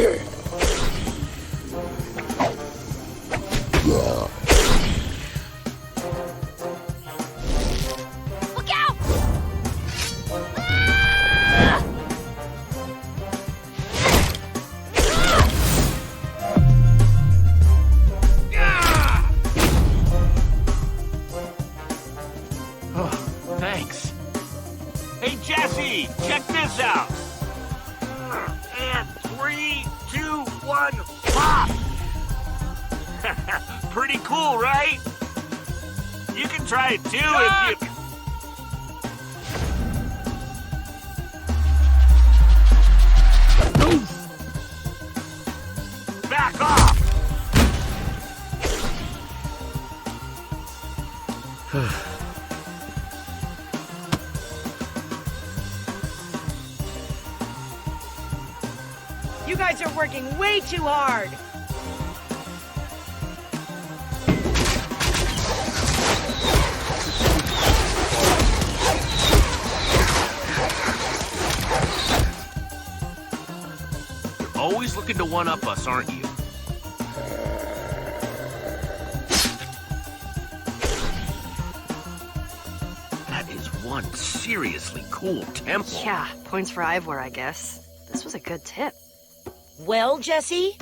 out! Oh, thanks. Hey, Jesse, check this out. And 3, 2, 1, pop! Pretty cool, right? You can try it too if you... Back off! You guys are working way too hard. You're always looking to one-up us, aren't you? That is one seriously cool temple. Yeah, points for Ivor, I guess. This was a good tip. Well, Jesse,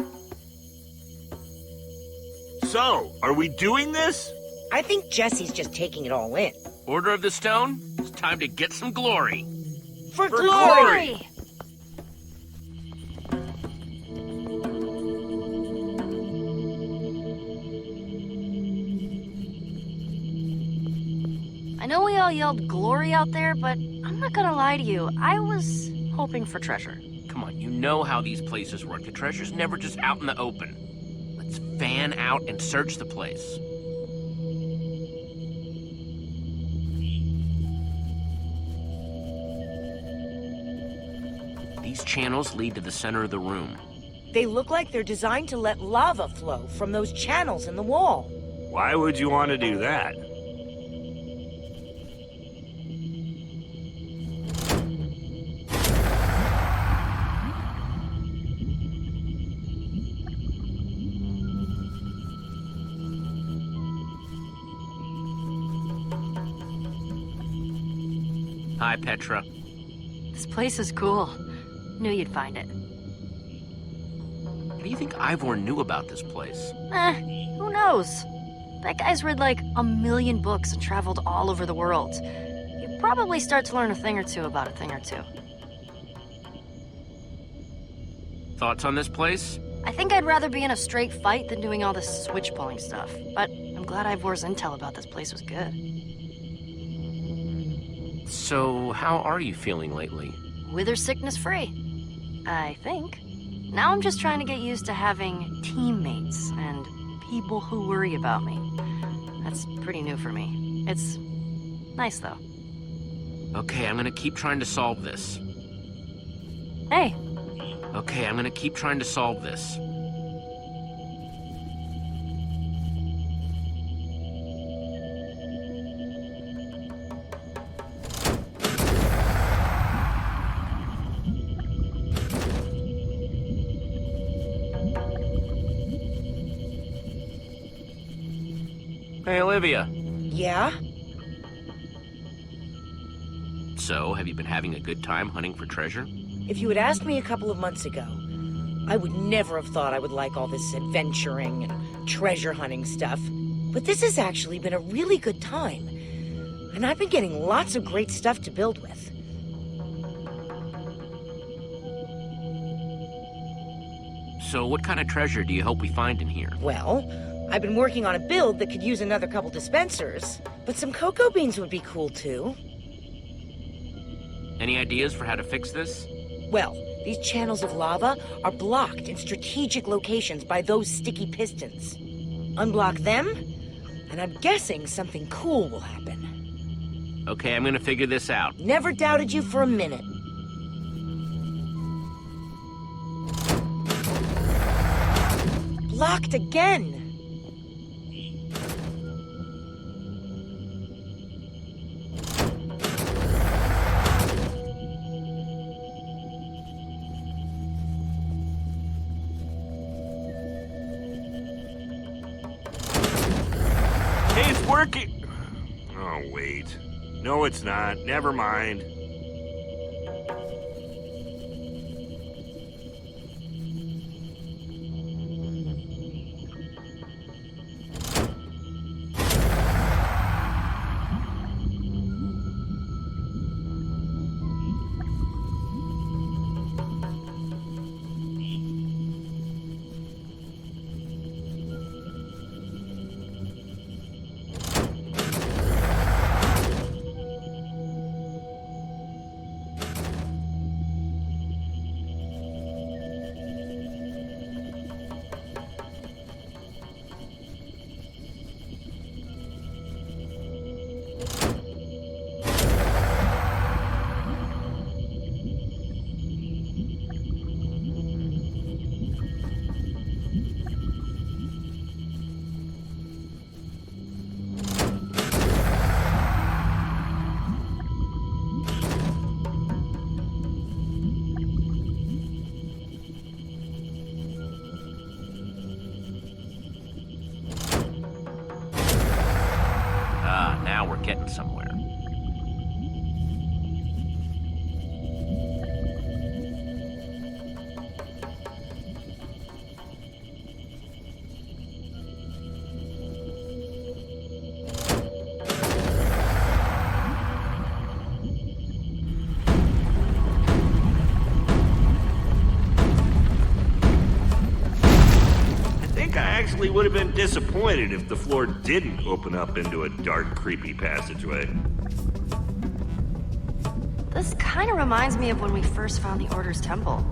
So, are we doing this? I think Jesse's just taking it all in. Order of the Stone? It's time to get some glory. For glory! I know we all yelled glory out there, but I'm not gonna lie to you. I was hoping for treasure. Come on, you know how these places work. The treasure's never just out in the open. Let's fan out and search the place. These channels lead to the center of the room. They look like they're designed to let lava flow from those channels in the wall. Why would you want to do that? Hi, Petra. This place is cool. Knew you'd find it. How do you think Ivor knew about this place? Who knows? That guy's read like 1,000,000 books and traveled all over the world. You'd probably start to learn a thing or two about a thing or two. Thoughts on this place? I think I'd rather be in a straight fight than doing all this switch-pulling stuff. But I'm glad Ivor's intel about this place was good. So, how are you feeling lately? Wither sickness free, I think. Now I'm just trying to get used to having teammates and people who worry about me. That's pretty new for me. It's nice, though. Okay, I'm gonna keep trying to solve this. Hey, Okay, I'm gonna keep trying to solve this. Hey, Olivia. Yeah? So, have you been having a good time hunting for treasure? If you had asked me a couple of months ago, I would never have thought I would like all this adventuring and treasure hunting stuff. But this has actually been a really good time. And I've been getting lots of great stuff to build with. So, what kind of treasure do you hope we find in here? Well, I've been working on a build that could use another couple dispensers, but some cocoa beans would be cool too. Any ideas for how to fix this? Well, these channels of lava are blocked in strategic locations by those sticky pistons. Unblock them, and I'm guessing something cool will happen. Okay, I'm gonna figure this out. Never doubted you for a minute. Blocked again! working. Oh, wait. No, it's not. Never mind. Now we're getting somewhere. Would have been disappointed if the floor didn't open up into a dark, creepy passageway. This kind of reminds me of when we first found the Order's temple.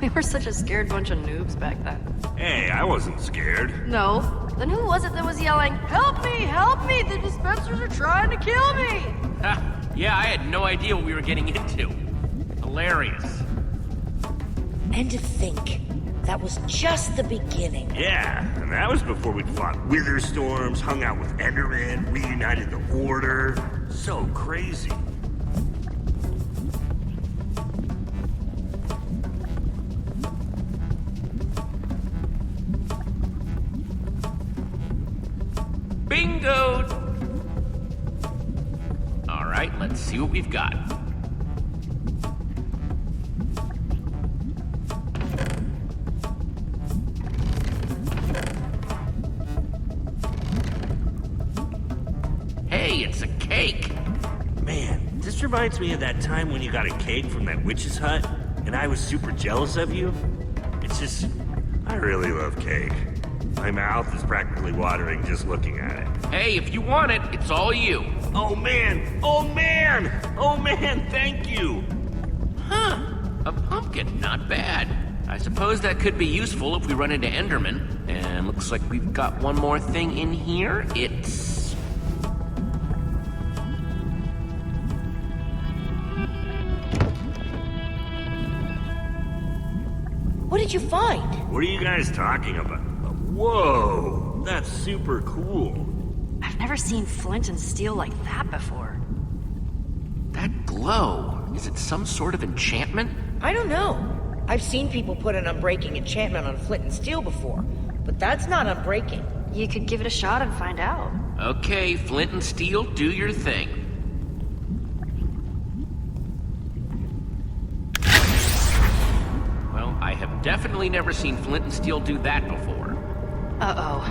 We were such a scared bunch of noobs back then. Hey, I wasn't scared. No. Then who was it that was yelling, "Help me! Help me! The dispensers are trying to kill me!" Yeah, I had no idea what we were getting into. Hilarious. And to think, that was just the beginning. Yeah, and that was before we'd fought wither storms, hung out with Enderman, reunited the Order. So crazy. Bingo! All right, let's see what we've got. Hey, it's a cake. Man, this reminds me of that time when you got a cake from that witch's hut, and I was super jealous of you. It's just, I really love cake. My mouth is practically watering just looking at it. Hey, if you want it, it's all you. Oh man! Oh man! Oh man, thank you! Huh, a pumpkin, not bad. I suppose that could be useful if we run into Enderman. And looks like we've got one more thing in here. It's... What did you find? What are you guys talking about? Whoa, that's super cool. I've never seen flint and steel like that before. That glow, is it some sort of enchantment? I don't know. I've seen people put an unbreaking enchantment on flint and steel before, but that's not unbreaking. You could give it a shot and find out. Okay, flint and steel, do your thing. Well, I have definitely never seen flint and steel do that before. Uh-oh.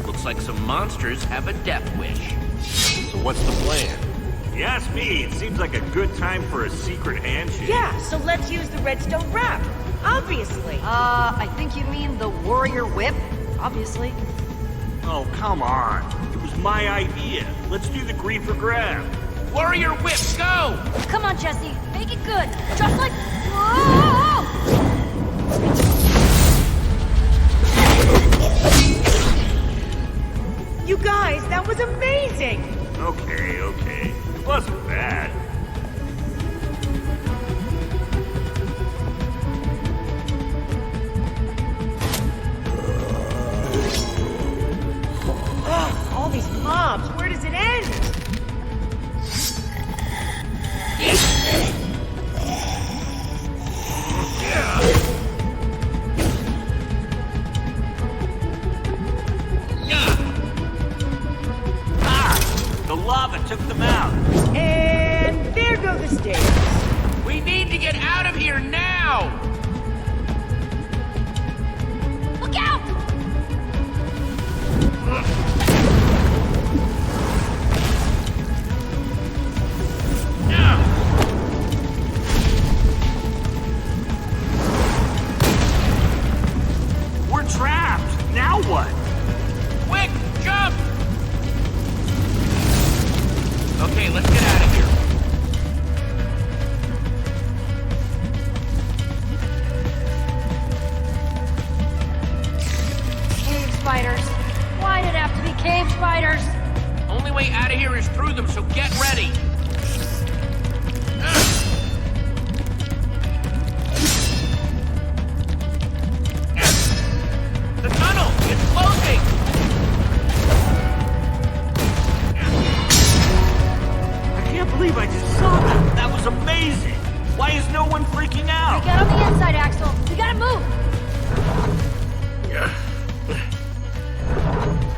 Looks like some monsters have a death wish. So what's the plan? If you ask me, it seems like a good time for a secret handshake. Yeah, so let's use the redstone wrap. Obviously. I think you mean the warrior whip, obviously. Oh, come on. It was my idea. Let's do the griefer grab. Warrior whip, go! Come on, Jesse. Make it good. Just like... Whoa! You guys, that was amazing! Okay, okay. It wasn't bad. Ugh, all these mobs, where does it end? lava took them out. And there go the stairs. We need to get out of here now! Look out! We're trapped. Now what? Quick, jump! Okay, let's get out of here. Cave spiders. Why'd it have to be cave spiders? Only way out of here is through them, so get ready. The tunnel! It's closing! I can't believe I just saw that. That was amazing. Why is no one freaking out? Get on the inside, Axel. We gotta move.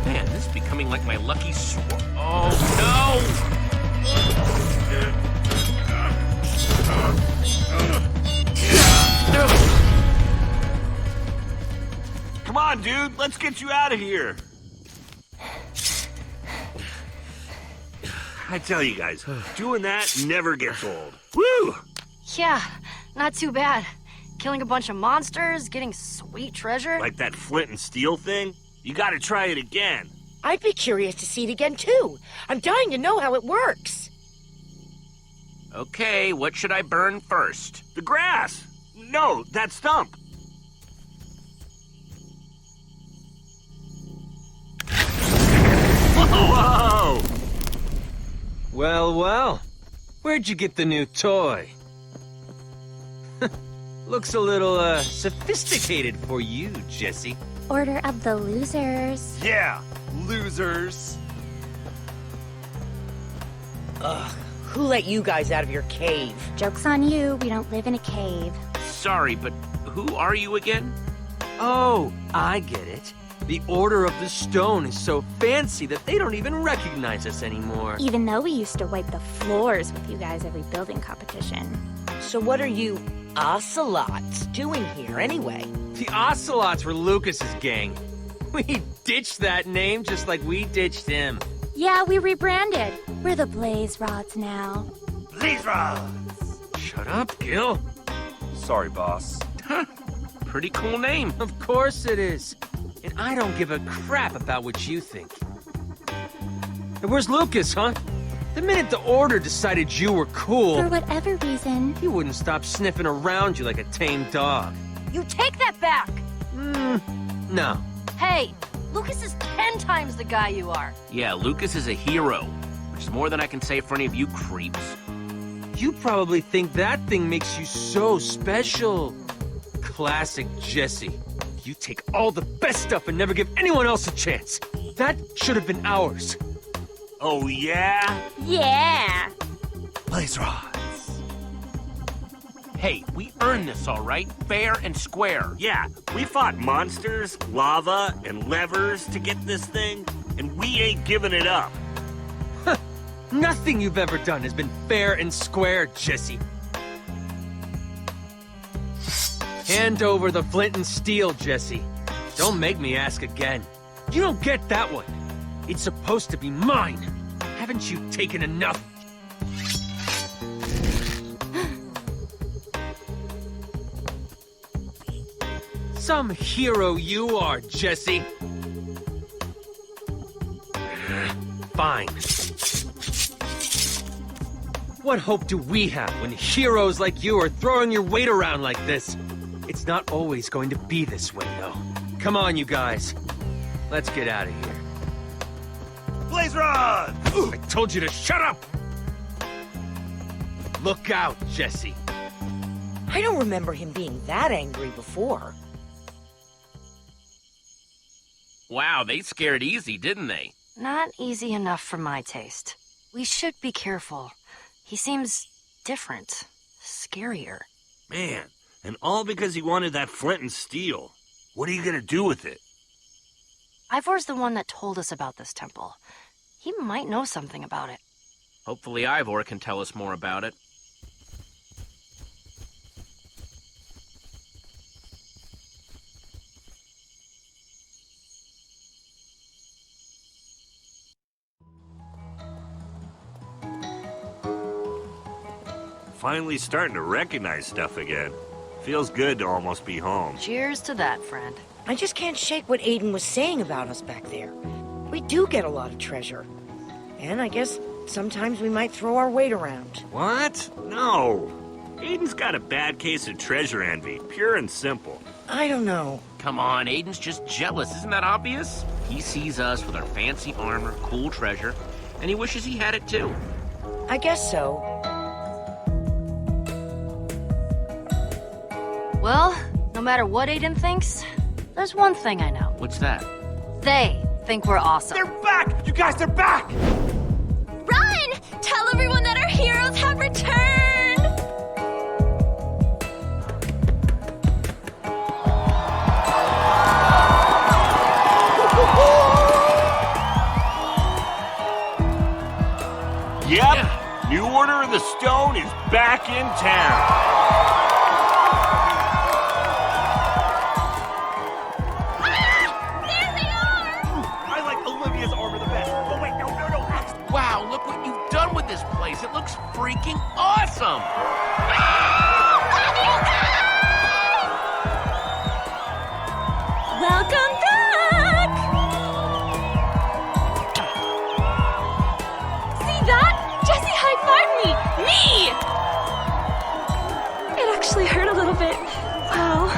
Man, this is becoming like my lucky sword. Oh, no! Come on, dude. Let's get you out of here. I tell you guys, doing that never gets old. Woo! Yeah, not too bad. Killing a bunch of monsters, getting sweet treasure. Like that flint and steel thing? You gotta try it again. I'd be curious to see it again, too. I'm dying to know how it works. Okay, what should I burn first? The grass! No, that stump! Whoa! Well, well. Where'd you get the new toy? Looks a little, sophisticated for you, Jesse. Order of the losers. Yeah, losers. Ugh, who let you guys out of your cave? Joke's on you, we don't live in a cave. Sorry, but who are you again? Oh, I get it. The Order of the Stone is so fancy that they don't even recognize us anymore. Even though we used to wipe the floors with you guys every building competition. So what are you ocelots doing here, anyway? The Ocelots were Lucas's gang. We ditched that name just like we ditched him. Yeah, we rebranded. We're the Blaze Rods now. Blaze rods! Shut up, Gil. Sorry, boss. Pretty cool name. Of course it is. And I don't give a crap about what you think. And where's Lucas, huh? The minute the Order decided you were cool, For whatever reason. he wouldn't stop sniffing around you like a tame dog. You take that back. No. Hey, Lucas is 10 times the guy you are. Yeah, Lucas is a hero, which is more than I can say for any of you creeps. You probably think that thing makes you so special. Classic Jesse. You take all the best stuff and never give anyone else a chance. That should have been ours. Oh, yeah? Yeah! Blaze rods. Hey, we earned this, all right? Fair and square. Yeah, we fought monsters, lava, and levers to get this thing, and we ain't giving it up. Nothing you've ever done has been fair and square, Jesse. Hand over the flint and steel, Jesse. Don't make me ask again. You don't get that one. It's supposed to be mine. Haven't you taken enough? Some hero you are, Jesse. Fine. What hope do we have when heroes like you are throwing your weight around like this? It's not always going to be this way, though. Come on, you guys. Let's get out of here. Blaze rods! I told you to shut up! Look out, Jesse. I don't remember him being that angry before. Wow, they scared easy, didn't they? Not easy enough for my taste. We should be careful. He seems different, scarier. Man, and all because he wanted that flint and steel. What are you gonna do with it? Ivor's the one that told us about this temple. He might know something about it. Hopefully Ivor can tell us more about it. Finally starting to recognize stuff again. Feels good to almost be home. Cheers to that, friend. I just can't shake what Aiden was saying about us back there. We do get a lot of treasure. And I guess sometimes we might throw our weight around. What? No. Aiden's got a bad case of treasure envy, pure and simple. I don't know. Come on, Aiden's just jealous, isn't that obvious? He sees us with our fancy armor, cool treasure, and he wishes he had it too. I guess so. Well, no matter what Aiden thinks, there's one thing I know. What's that? They think we're awesome. They're back! You guys, they're back! Run! Tell everyone that our heroes have returned! Yep, New Order of the Stone is back in town. I like Olivia's armor the best. Oh, wait, no. Wow, look what you've done with this place. It looks freaking awesome! Welcome back! See that? Jesse high-fived me! Me! It actually hurt a little bit. Wow.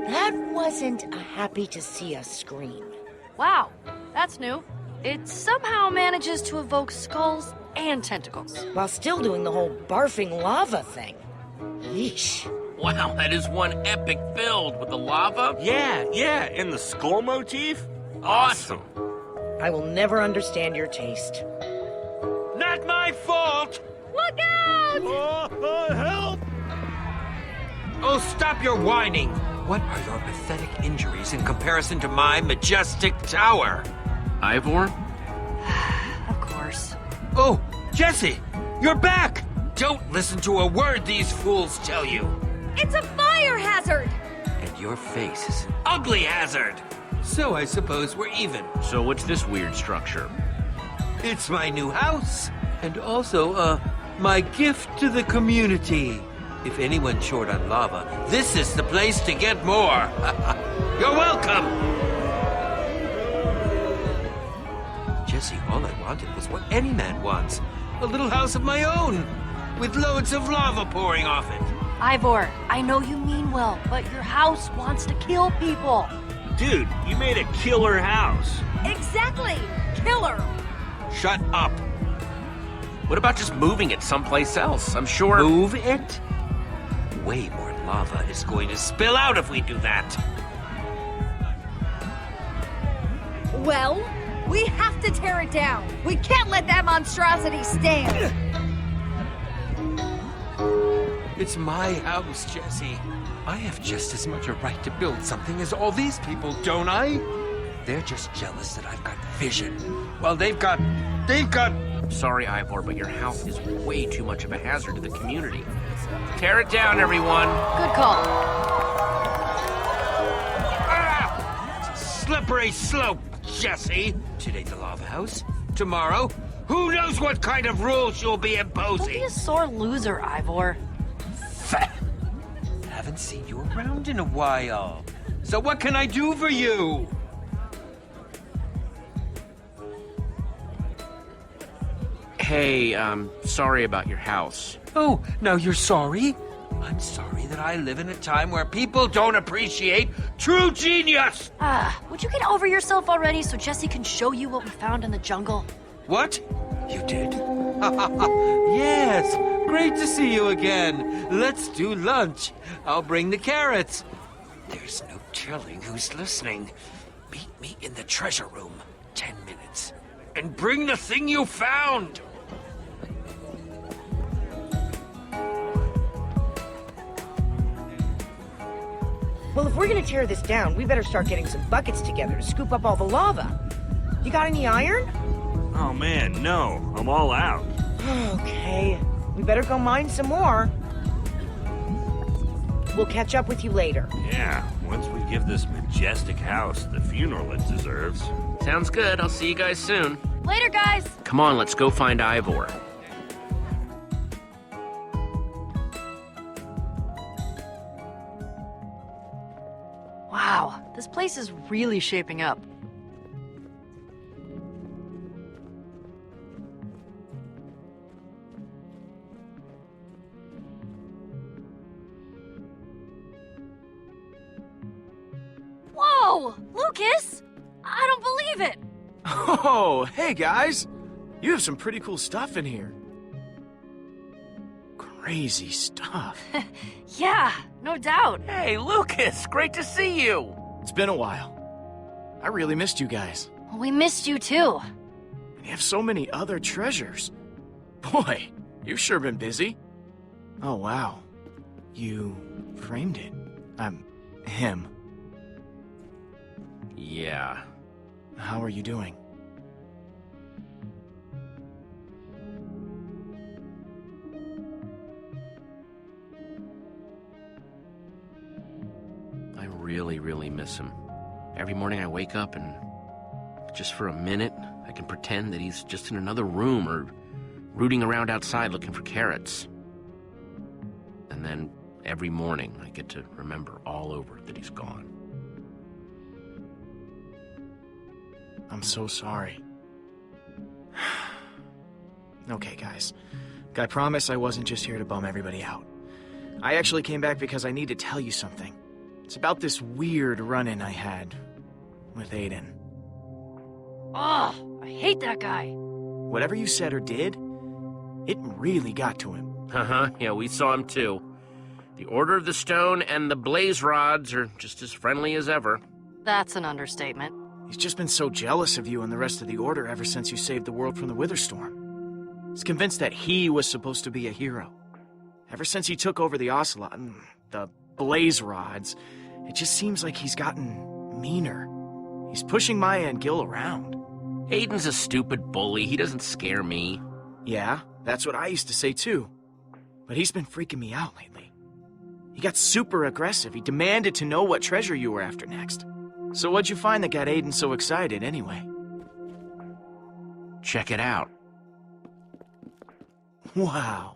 That wasn't a happy to see us scream. Wow, that's new. It somehow manages to evoke skulls and tentacles. While still doing the whole barfing lava thing. Yeesh. Wow, that is one epic build with the lava. Yeah, and the skull motif? Awesome. I will never understand your taste. Not my fault! Look out! Help! Oh, stop your whining! What are your pathetic injuries in comparison to my majestic tower? Ivor? Of course. Oh, Jesse! You're back! Don't listen to a word these fools tell you! It's a fire hazard! And your face is an ugly hazard! So I suppose we're even. So what's this weird structure? It's my new house, and also, my gift to the community. If anyone's short on lava, this is the place to get more. You're welcome! Jesse, all I wanted was what any man wants. A little house of my own, with loads of lava pouring off it. Ivor, I know you mean well, but your house wants to kill people. Dude, you made a killer house. Exactly! Killer! Shut up. What about just moving it someplace else? I'm sure... Move it? Way more lava is going to spill out if we do that. Well, we have to tear it down. We can't let that monstrosity stand. It's my house, Jesse. I have just as much a right to build something as all these people, don't I? They're just jealous that I've got vision. Well, they've got... Sorry, Ivor, but your house is way too much of a hazard to the community. Tear it down, everyone. Good call. Ah! It's a slippery slope, Jesse. Today the lava house. Tomorrow, who knows what kind of rules you'll be Don't be imposing. a sore loser, Ivor. Haven't seen you around in a while. So what can I do for you? Hey, sorry about your house. Oh, now you're sorry? I'm sorry that I live in a time where people don't appreciate true genius! Would you get over yourself already so Jesse can show you what we found in the jungle? What? You did? Yes, great to see you again. Let's do lunch. I'll bring the carrots. There's no telling who's listening. Meet me in the treasure room. 10 minutes. And bring the thing you found! Well, if we're gonna tear this down, we better start getting some buckets together to scoop up all the lava. You got any iron? Oh man, no. I'm all out. Okay. We better go mine some more. We'll catch up with you later. Yeah, once we give this majestic house the funeral it deserves. Sounds good. I'll see you guys soon. Later, guys! Come on, let's go find Ivor. Wow, this place is really shaping up. Whoa! Lucas! I don't believe it! Oh, hey guys! You have some pretty cool stuff in here. Crazy stuff. Yeah, no doubt. Hey, Lucas! Great to see you! It's been a while. I really missed you guys. We missed you too. And you have so many other treasures. Boy, you've sure been busy. Oh, wow. You framed it. Him. Yeah. How are you doing? I really, really miss him. Every morning I wake up and just for a minute, I can pretend that he's just in another room or rooting around outside looking for carrots. And then every morning I get to remember all over that he's gone. I'm so sorry. Okay, guys. I promise I wasn't just here to bum everybody out. I actually came back because I need to tell you something. It's about this weird run-in I had with Aiden. Oh, I hate that guy. Whatever you said or did, it really got to him. Uh-huh, yeah, we saw him too. The Order of the Stone and the Blaze Rods are just as friendly as ever. That's an understatement. He's just been so jealous of you and the rest of the Order ever since you saved the world from the Witherstorm. He's convinced that he was supposed to be a hero. Ever since he took over the Ocelot and the Blaze Rods, it just seems like he's gotten meaner. He's pushing Maya and Gil around. Aiden's a stupid bully. He doesn't scare me. Yeah, that's what I used to say too. But he's been freaking me out lately. He got super aggressive. He demanded to know what treasure you were after next. So what'd you find that got Aiden so excited anyway? Check it out. Wow.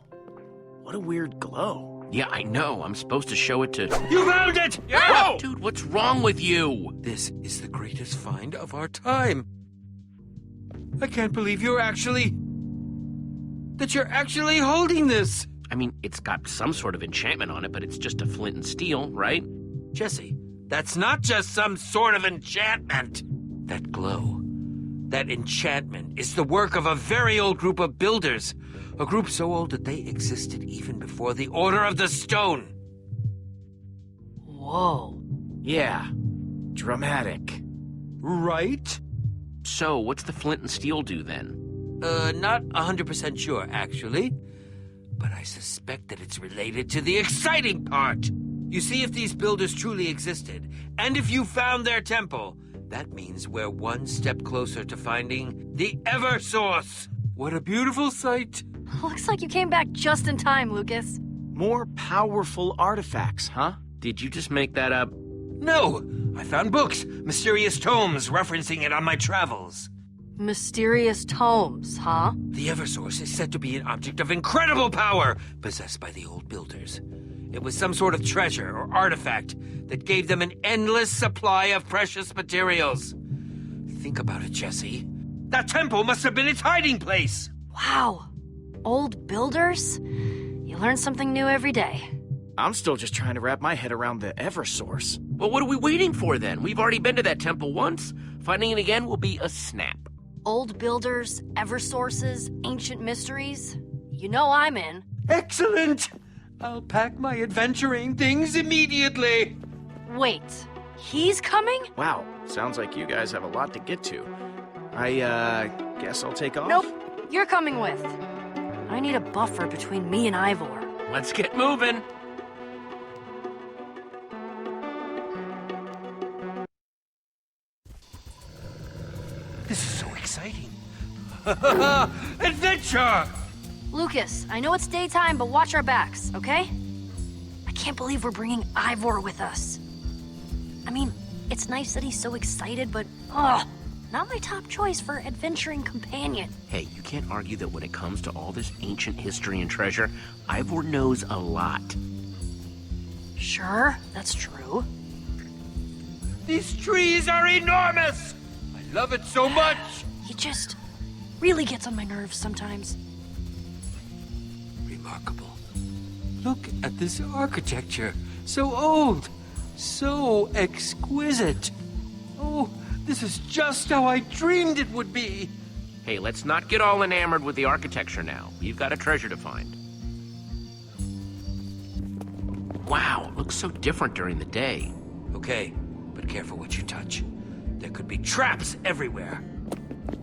What a weird glow. Yeah, I know. I'm supposed to show it to... You found it! Whoa! Dude, what's wrong with you? This is the greatest find of our time. I can't believe you're actually holding this. I mean, it's got some sort of enchantment on it, but it's just a flint and steel, right? Jesse, that's not just some sort of enchantment. That glow, that enchantment is the work of a very old group of builders. A group so old that they existed even before the Order of the Stone. Whoa. Yeah. Dramatic. Right? So, what's the flint and steel do then? Not 100% sure, actually. But I suspect that it's related to the exciting part. You see, if these builders truly existed, and if you found their temple, that means we're one step closer to finding the Eversource. What a beautiful sight. Looks like you came back just in time, Lucas. More powerful artifacts, huh? Did you just make that up? No, I found books, mysterious tomes referencing it on my travels. Mysterious tomes, huh? The Eversource is said to be an object of incredible power, possessed by the old builders. It was some sort of treasure or artifact that gave them an endless supply of precious materials. Think about it, Jesse. That temple must have been its hiding place! Wow. Old builders? You learn something new every day. I'm still just trying to wrap my head around the Eversource. Well, what are we waiting for then? We've already been to that temple once. Finding it again will be a snap. Old builders, Eversources, ancient mysteries. You know I'm in. Excellent! I'll pack my adventuring things immediately. Wait, he's coming? Wow, sounds like you guys have a lot to get to. I guess I'll take off? Nope, you're coming with. I need a buffer between me and Ivor. Let's get moving. exciting. Adventure! Lucas, I know it's daytime, but watch our backs, okay? I can't believe we're bringing Ivor with us. I mean, it's nice that he's so excited, but, not my top choice for adventuring companion. Hey, you can't argue that when it comes to all this ancient history and treasure, Ivor knows a lot. Sure, that's true. These trees are enormous! I love it so much! He just really gets on my nerves sometimes. Remarkable. Look at this architecture. So old. So exquisite. Oh, this is just how I dreamed it would be. Hey, let's not get all enamored with the architecture now. You've got a treasure to find. Wow, it looks so different during the day. Okay, but careful what you touch. There could be traps everywhere.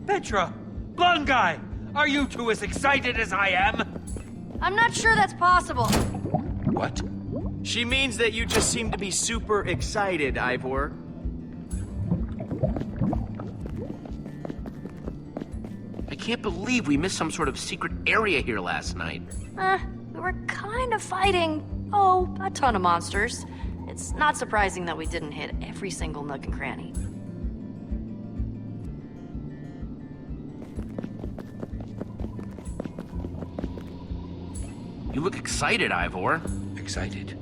Petra! Blonde guy! Are you two as excited as I am? I'm not sure that's possible. What? She means that you just seem to be super excited, Ivor. I can't believe we missed some sort of secret area here last night. We were kind of fighting, a ton of monsters. It's not surprising that we didn't hit every single nook and cranny. You look excited, Ivor. Excited.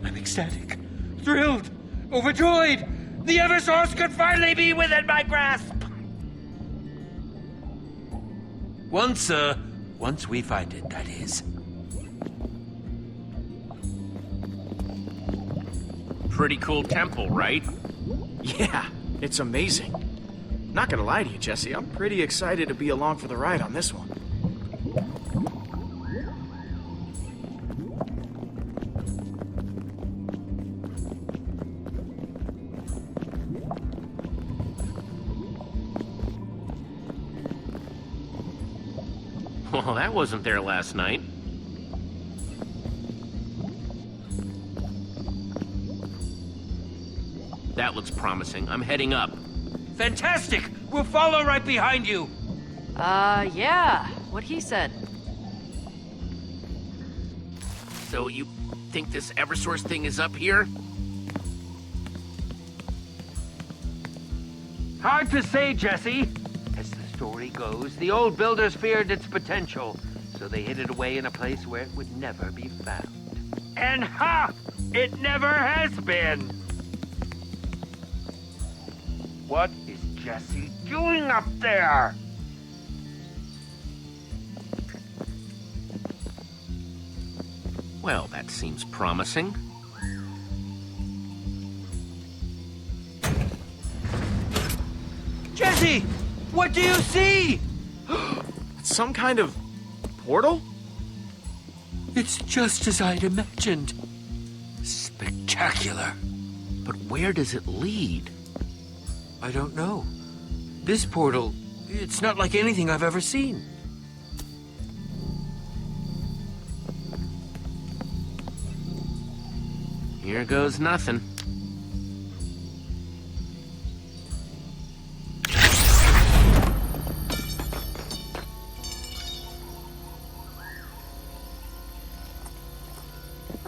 I'm ecstatic. Thrilled. Overjoyed. The Eversource could finally be within my grasp. Once we find it, that is. Pretty cool temple, right? Yeah, it's amazing. Not gonna lie to you, Jesse, I'm pretty excited to be along for the ride on this one. Well, that wasn't there last night. That looks promising. I'm heading up. Fantastic! We'll follow right behind you. Yeah, what he said. So you think this Eversource thing is up here? Hard to say, Jesse. As the story goes, the old builders feared its potential, so they hid it away in a place where it would never be found. And ha! It never has been! What is Jesse doing up there? Well, that seems promising. Jesse! What do you see? It's some kind of portal? It's just as I'd imagined. Spectacular. But where does it lead? I don't know. This portal, it's not like anything I've ever seen. Here goes nothing.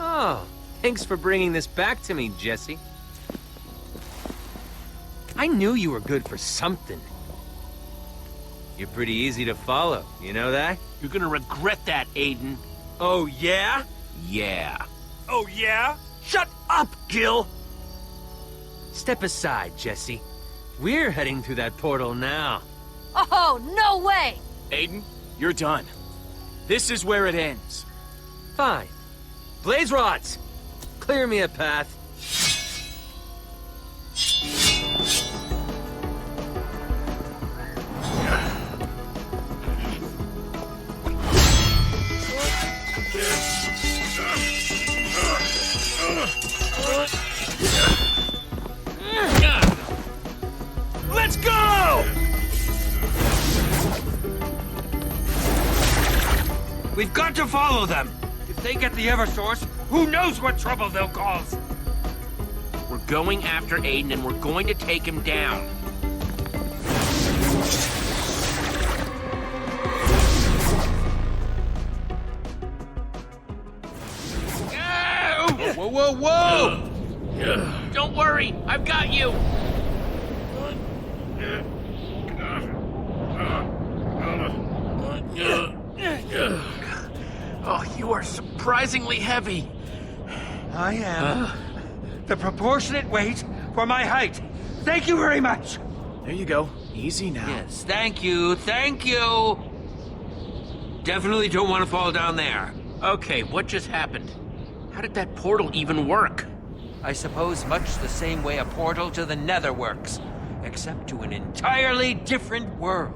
Oh, thanks for bringing this back to me, Jesse. I knew you were good for something. You're pretty easy to follow, you know that? You're gonna regret that, Aiden. Oh, yeah? Yeah. Oh, yeah? Shut up, Gil! Step aside, Jesse. We're heading through that portal now. Oh, no way! Aiden, you're done. This is where it ends. Fine. Blaze rods! Clear me a path. Let's go! We've got to follow them. If they get the Eversource, who knows what trouble they'll cause? We're going after Aiden and we're going to take him down. Whoa, whoa! Don't worry, I've got you! Oh, you are surprisingly heavy. I am the proportionate weight for my height. Thank you very much. There you go. Easy now. Yes, thank you, thank you! Definitely don't want to fall down there. Okay, what just happened? How did that portal even work? I suppose much the same way a portal to the Nether works, except to an entirely different world.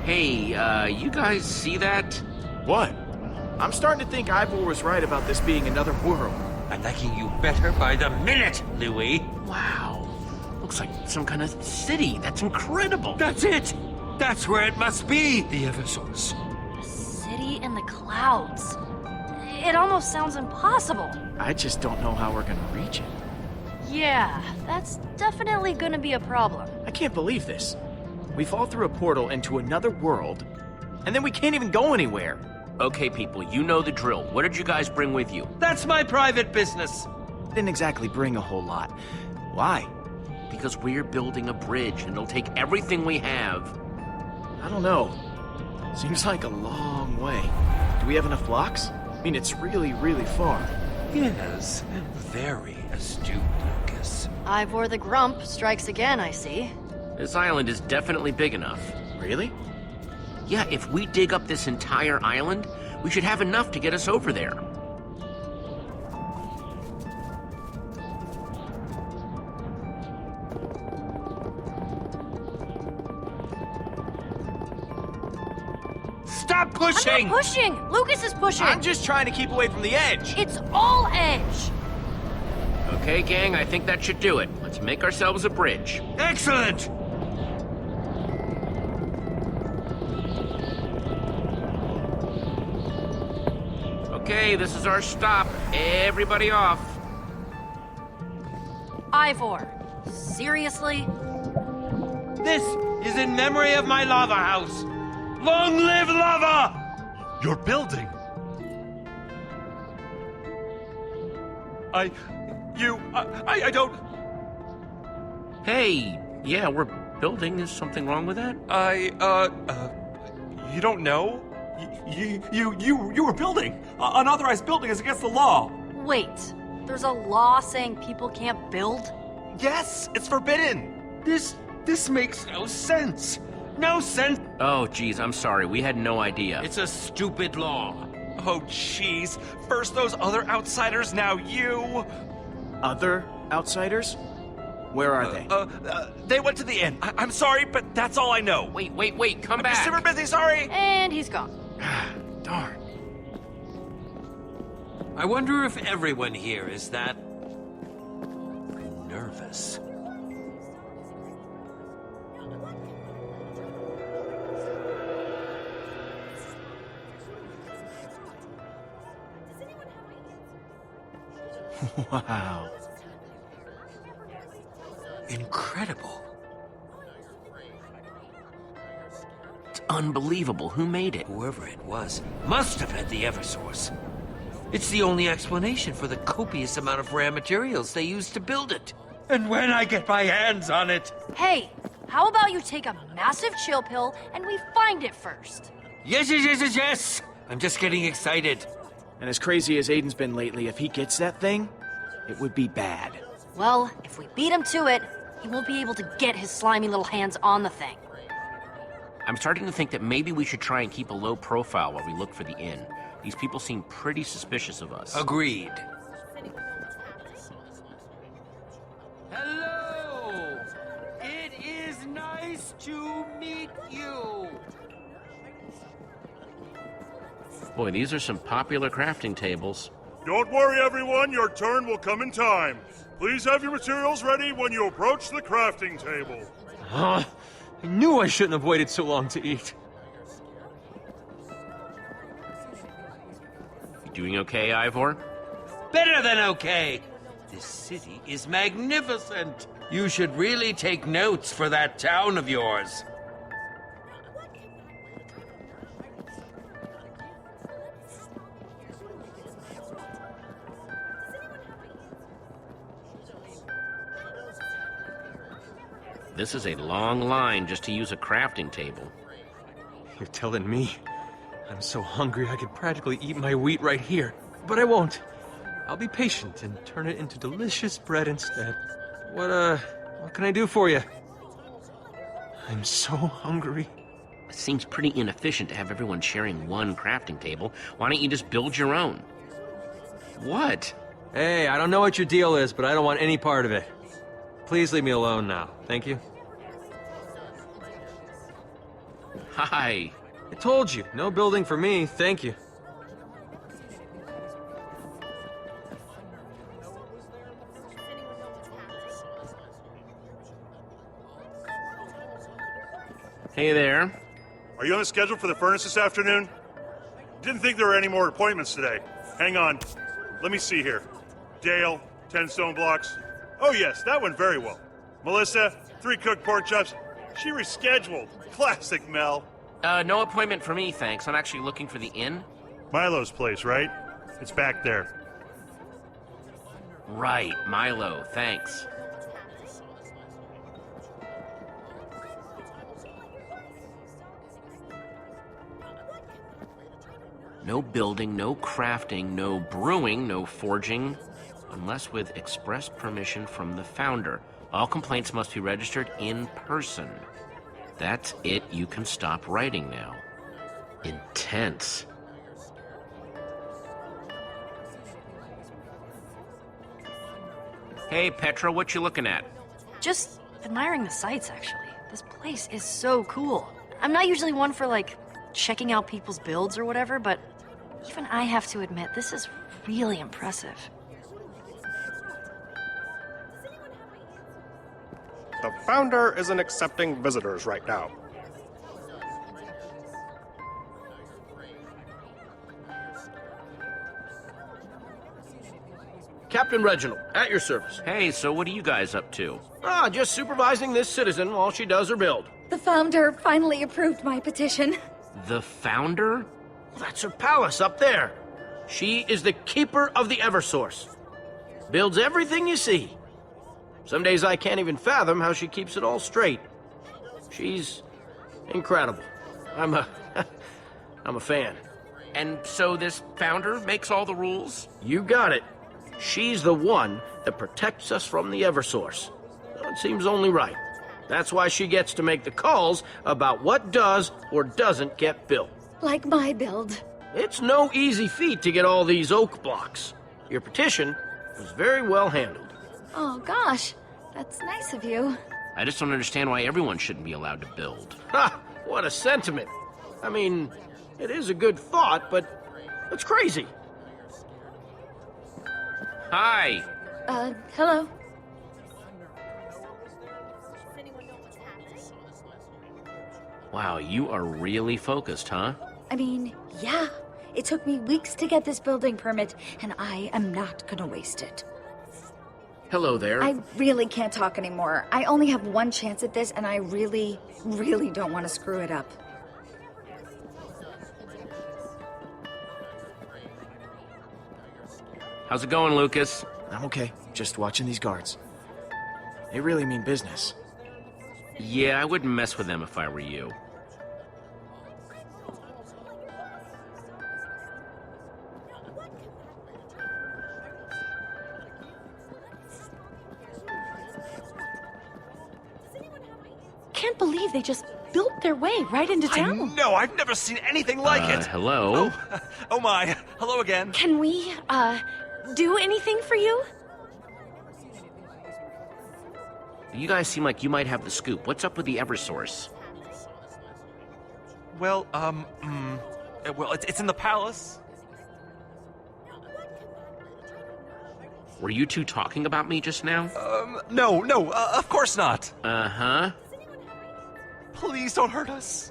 Hey, you guys see that? What? I'm starting to think Ivor was right about this being another world. I'm liking you better by the minute, Louis. Wow. Looks like some kind of city. That's incredible. That's it! That's where it must be, the Eversource. A city in the clouds. It almost sounds impossible. I just don't know how we're gonna reach it. Yeah, that's definitely gonna be a problem. I can't believe this. We fall through a portal into another world, and then we can't even go anywhere. Okay, people, you know the drill. What did you guys bring with you? That's my private business. Didn't exactly bring a whole lot. Why? Because we're building a bridge, and it'll take everything we have. I don't know. Seems like a long way. Do we have enough blocks? I mean, it's really, really far. Yes, very astute, Lucas. Ivor the Grump strikes again, I see. This island is definitely big enough. Really? Yeah, if we dig up this entire island, we should have enough to get us over there. Stop pushing! I'm not pushing! Lucas is pushing! I'm just trying to keep away from the edge. It's all edge! Okay, gang, I think that should do it. Let's make ourselves a bridge. Excellent! Okay, this is our stop. Everybody off. Ivor, seriously? This is in memory of my lava house. Long live lava! You're building. I don't... Hey, yeah, we're building. Is something wrong with that? You don't know? You were building. Unauthorized building is against the law. Wait, there's a law saying people can't build? Yes, it's forbidden. This makes no sense. No sense. Oh, geez, I'm sorry. We had no idea. It's a stupid law. Oh, jeez. First those other outsiders, now you. Other outsiders? Where are they? They went to the inn. I'm sorry, but that's all I know. Wait, come I'm back. super busy, sorry. And he's gone. Darn. I wonder if everyone here is that nervous. Wow. Incredible. It's unbelievable. Who made it? Whoever it was must have had the Eversource. It's the only explanation for the copious amount of rare materials they used to build it. And when I get my hands on it. Hey, how about you take a massive chill pill and we find it first? Yes! I'm just getting excited. And as crazy as Aiden's been lately, if he gets that thing, it would be bad. Well, if we beat him to it, he won't be able to get his slimy little hands on the thing. I'm starting to think that maybe we should try and keep a low profile while we look for the inn. These people seem pretty suspicious of us. Agreed. Hello! It is nice to meet you! Boy, these are some popular crafting tables. Don't worry, everyone. Your turn will come in time. Please have your materials ready when you approach the crafting table. Huh? I knew I shouldn't have waited so long to eat. Doing okay, Ivor? Better than okay. This city is magnificent. You should really take notes for that town of yours. This is a long line just to use a crafting table. You're telling me? I'm so hungry I could practically eat my wheat right here. But I won't. I'll be patient and turn it into delicious bread instead. What can I do for you? I'm so hungry. It seems pretty inefficient to have everyone sharing one crafting table. Why don't you just build your own? What? Hey, I don't know what your deal is, but I don't want any part of it. Please leave me alone now. Thank you. Hi. I told you, no building for me, thank you. Hey there. Are you on the schedule for the furnace this afternoon? Didn't think there were any more appointments today. Hang on. Let me see here. Dale, 10 stone blocks. Oh yes, that went very well. Melissa, 3 cooked pork chops. She rescheduled. Classic Mel. No appointment for me, thanks. I'm actually looking for the inn. Milo's place, right? It's back there. Right, Milo, thanks. No building, no crafting, no brewing, no forging, unless with express permission from the founder. All complaints must be registered in person. That's it. You can stop writing now. Intense. Hey, Petra, what you looking at? Just admiring the sights, actually. This place is so cool. I'm not usually one for, like, checking out people's builds or whatever, but even I have to admit, this is really impressive. The founder isn't accepting visitors right now. Captain Reginald, at your service. Hey, so what are you guys up to? Just supervising this citizen while she does her build. The founder finally approved my petition. The founder? Well, that's her palace up there. She is the keeper of the Eversource. Builds everything you see. Some days I can't even fathom how she keeps it all straight. She's incredible. I'm a fan. And so this founder makes all the rules? You got it. She's the one that protects us from the Eversource. It seems only right. That's why she gets to make the calls about what does or doesn't get built. Like my build. It's no easy feat to get all these oak blocks. Your petition was very well handled. Oh gosh, that's nice of you. I just don't understand why everyone shouldn't be allowed to build. Ha! What a sentiment. I mean, it is a good thought, but it's crazy. Hi. Hello. Wow, you are really focused, huh? I mean, yeah. It took me weeks to get this building permit, and I am not gonna waste it. Hello there. I really can't talk anymore. I only have one chance at this, and I really, really don't want to screw it up. How's it going, Lucas? I'm okay. Just watching these guards. They really mean business. Yeah, I wouldn't mess with them if I were you. Can't believe they just built their way right into town. No, I've never seen anything like it. Hello? Oh my. Hello again. Can we, do anything for you? You guys seem like you might have the scoop. What's up with the Eversource? Well, it's in the palace. Were you two talking about me just now? No, of course not. Uh-huh. Please don't hurt us.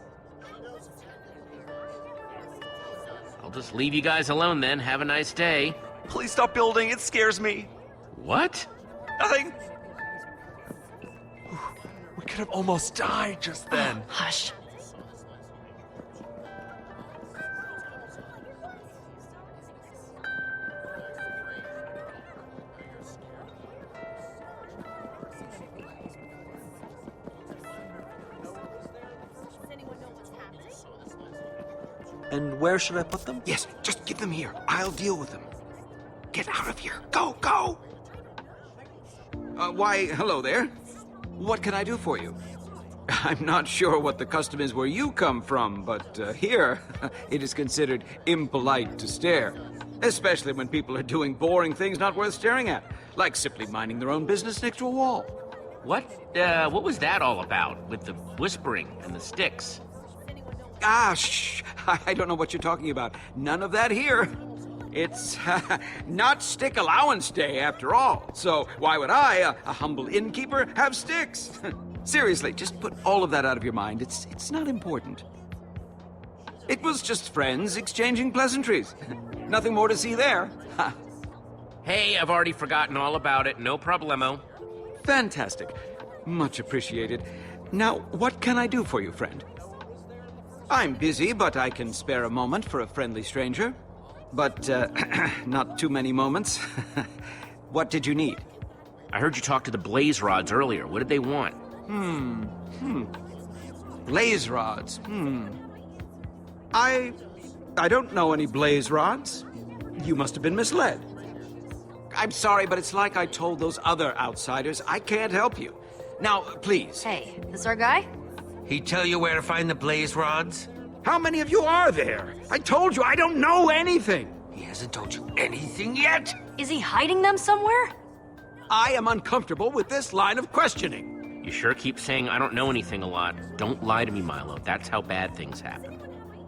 I'll just leave you guys alone then. Have a nice day. Please stop building. It scares me. What? Nothing. We could have almost died just then. Hush. And where should I put them? Yes, just give them here. I'll deal with them. Get out of here. Go, go! Why, hello there. What can I do for you? I'm not sure what the custom is where you come from, but here, it is considered impolite to stare. Especially when people are doing boring things not worth staring at, like simply minding their own business next to a wall. What was that all about, with the whispering and the sticks? Ah, shh. I don't know what you're talking about. None of that here. It's not stick allowance day after all. So why would I, a humble innkeeper, have sticks? Seriously, just put all of that out of your mind. It's not important. It was just friends exchanging pleasantries. Nothing more to see there. Hey, I've already forgotten all about it. No problemo. Fantastic. Much appreciated. Now, what can I do for you, friend? I'm busy, but I can spare a moment for a friendly stranger. But, not too many moments. What did you need? I heard you talk to the blaze rods earlier. What did they want? Blaze rods. I don't know any blaze rods. You must have been misled. I'm sorry, but it's like I told those other outsiders. I can't help you. Now, please. Hey, this our guy? He tell you where to find the blaze rods? How many of you are there? I told you I don't know anything. He hasn't told you anything yet? Is he hiding them somewhere? I am uncomfortable with this line of questioning. You sure keep saying I don't know anything a lot. Don't lie to me, Milo. That's how bad things happen.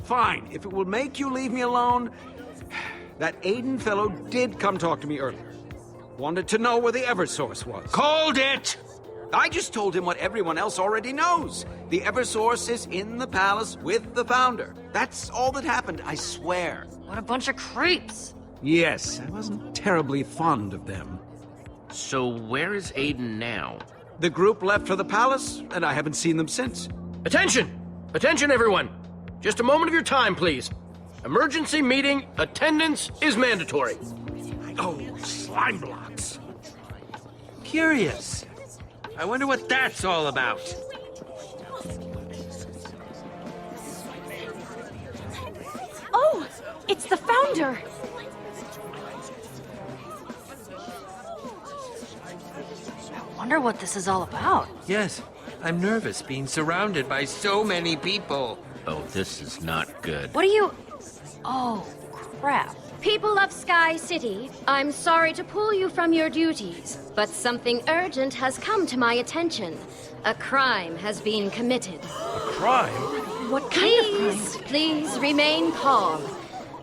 Fine, if it will make you leave me alone. That Aiden fellow did come talk to me earlier. Wanted to know where the Eversource was. Called it! I just told him what everyone else already knows. The Eversource is in the palace with the founder. That's all that happened, I swear. What a bunch of creeps. Yes, I wasn't terribly fond of them. So where is Aiden now? The group left for the palace, and I haven't seen them since. Attention! Attention, everyone! Just a moment of your time, please. Emergency meeting, attendance is mandatory. Oh, slime blocks. Curious. I wonder what that's all about. Oh, it's the founder. I wonder what this is all about. Yes, I'm nervous being surrounded by so many people. Oh, this is not good. What are you... Oh, crap. People of Sky City, I'm sorry to pull you from your duties, but something urgent has come to my attention. A crime has been committed. A crime? What kind of crime? Please remain calm.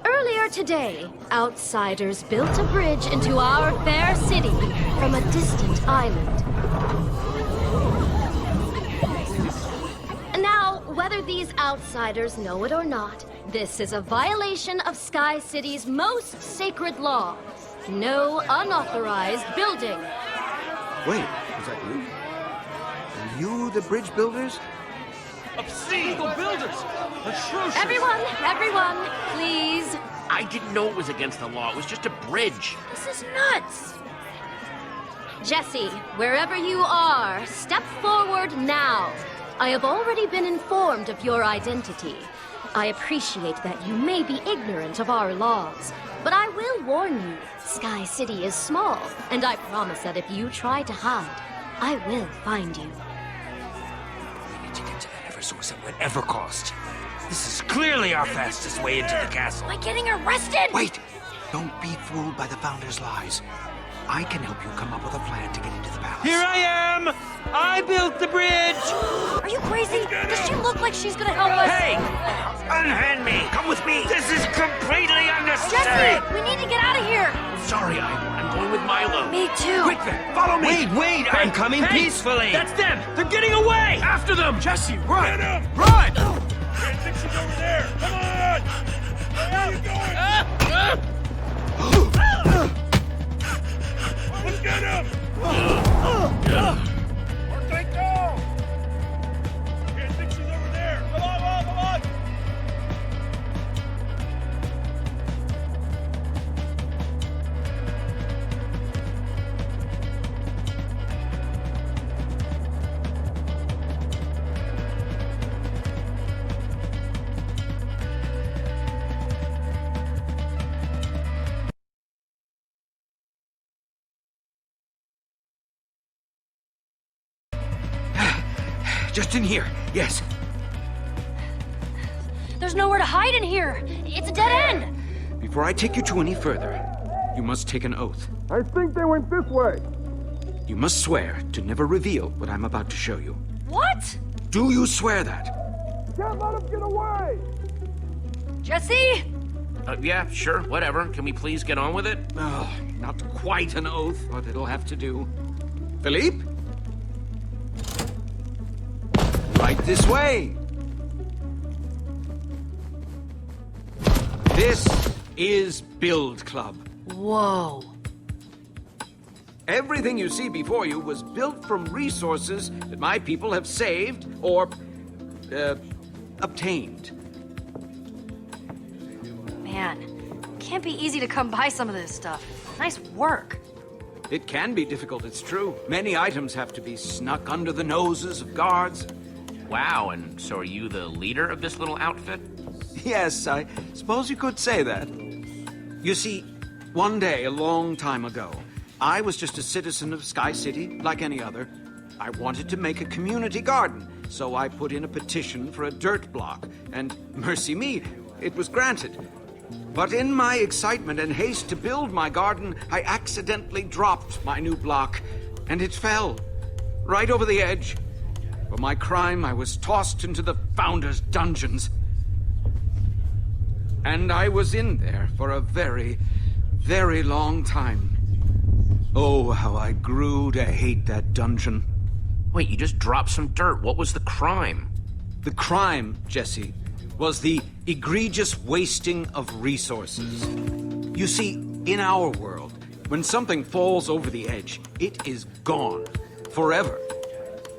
Earlier today, outsiders built a bridge into our fair city from a distant island. Now, whether these outsiders know it or not, this is a violation of Sky City's most sacred law. No unauthorized building. Wait, is that you? Are you the bridge builders? Obscene! Illegal builders! Atrocious! Everyone, please. I didn't know it was against the law. It was just a bridge. This is nuts. Jesse, wherever you are, step forward now. I have already been informed of your identity. I appreciate that you may be ignorant of our laws, but I will warn you, Sky City is small, and I promise that if you try to hide, I will find you. We need to get to the Eversource at whatever cost. This is clearly our fastest way into the castle. Am I getting arrested? Wait! Don't be fooled by the Founder's lies. I can help you come up with a plan to get into the palace. Here I am! I built the bridge! Are you crazy? Does she look like she's gonna help us? Hey! Unhand me! Come with me! This is completely unnecessary! Jesse, we need to get out of here! Sorry, I'm going with Milo. Me too. Quick then, follow me! Wait! I'm coming peacefully! That's them! They're getting away! After them! Jesse, run! Get him! Run! Hey, Dixie's over there! Come on! Let's get him! Where can I go? Okay, Dixie's over there. Come on, come on! Just in here, yes. There's nowhere to hide in here. It's a dead end. Before I take you to any further, you must take an oath. I think they went this way. You must swear to never reveal what I'm about to show you. What? Do you swear that? Can't let them get away! Jesse? Yeah, sure, whatever. Can we please get on with it? Oh, not quite an oath, but it'll have to do. Philippe? Right this way. This is Build Club. Whoa. Everything you see before you was built from resources that my people have saved or, obtained. Man, can't be easy to come by some of this stuff. Nice work. It can be difficult, it's true. Many items have to be snuck under the noses of guards. Wow, and so are you the leader of this little outfit? Yes, I suppose you could say that. You see, one day, a long time ago, I was just a citizen of Sky City, like any other. I wanted to make a community garden, so I put in a petition for a dirt block, and mercy me, it was granted. But in my excitement and haste to build my garden, I accidentally dropped my new block, and it fell right over the edge. For my crime, I was tossed into the Founder's dungeons. And I was in there for a very, very long time. Oh, how I grew to hate that dungeon. Wait, you just dropped some dirt. What was the crime? The crime, Jesse, was the egregious wasting of resources. You see, in our world, when something falls over the edge, it is gone. Forever.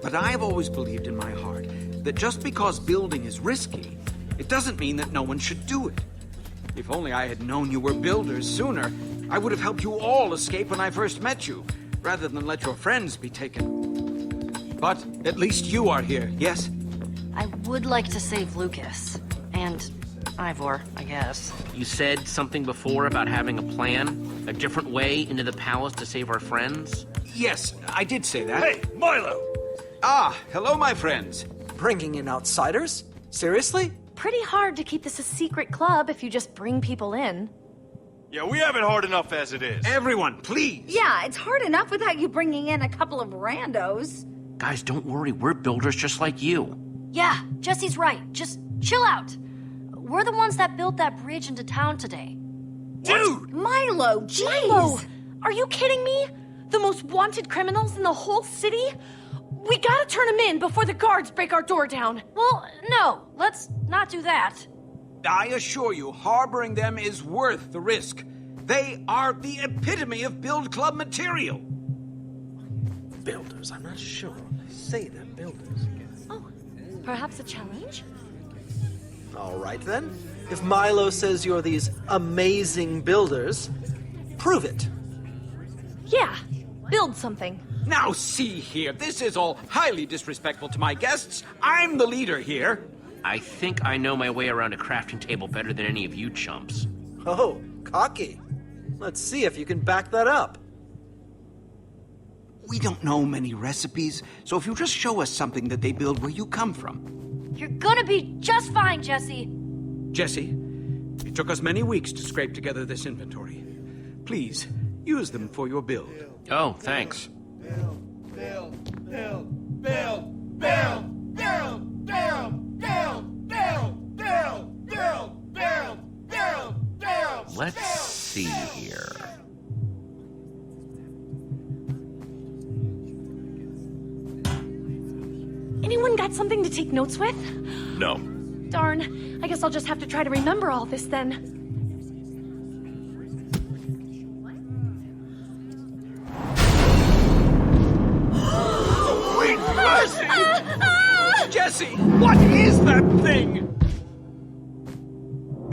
But I have always believed in my heart that just because building is risky, it doesn't mean that no one should do it. If only I had known you were builders sooner, I would have helped you all escape when I first met you, rather than let your friends be taken. But at least you are here, yes? I would like to save Lucas. And Ivor, I guess. You said something before about having a plan? A different way into the palace to save our friends? Yes, I did say that. Hey, Milo! Ah, hello, my friends. Bringing in outsiders? Seriously? Pretty hard to keep this a secret club if you just bring people in. Yeah, we have it hard enough as it is. Everyone, please! Yeah, it's hard enough without you bringing in a couple of randos. Guys, don't worry. We're builders just like you. Yeah, Jesse's right. Just chill out. We're the ones that built that bridge into town today. Dude! Milo, jeez! Milo, are you kidding me? The most wanted criminals in the whole city? We gotta turn them in before the guards break our door down. Well, no, let's not do that. I assure you, harboring them is worth the risk. They are the epitome of Build Club material. Builders, I'm not sure. They say they're builders. Oh, perhaps a challenge? All right then. If Milo says you're these amazing builders, prove it. Yeah, build something. Now see here, this is all highly disrespectful to my guests. I'm the leader here. I think I know my way around a crafting table better than any of you chumps. Oh, cocky. Let's see if you can back that up. We don't know many recipes, so if you just show us something that they build where you come from. You're gonna be just fine, Jesse. Jesse, it took us many weeks to scrape together this inventory. Please, use them for your build. Oh, thanks. Let's see here. Anyone got something to take notes with? No. Darn, I guess I'll just have to try to remember all this then. Jesse, what is that thing?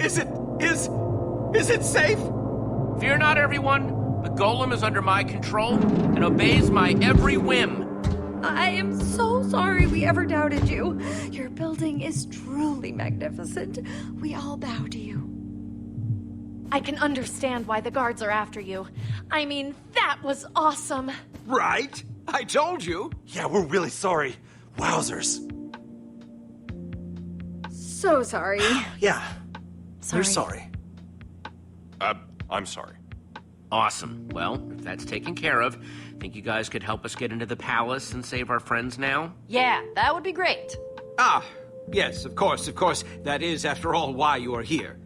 Is it safe? Fear not, everyone. The golem is under my control and obeys my every whim. I am so sorry we ever doubted you. Your building is truly magnificent. We all bow to you. I can understand why the guards are after you. I mean, that was awesome. Right? I told you. Yeah, we're really sorry. Wowzers. So sorry. Yeah. Sorry. We're sorry. I'm sorry. Awesome. Well, if that's taken care of, think you guys could help us get into the palace and save our friends now? Yeah, that would be great. Ah, yes, of course. That is, after all, why you are here.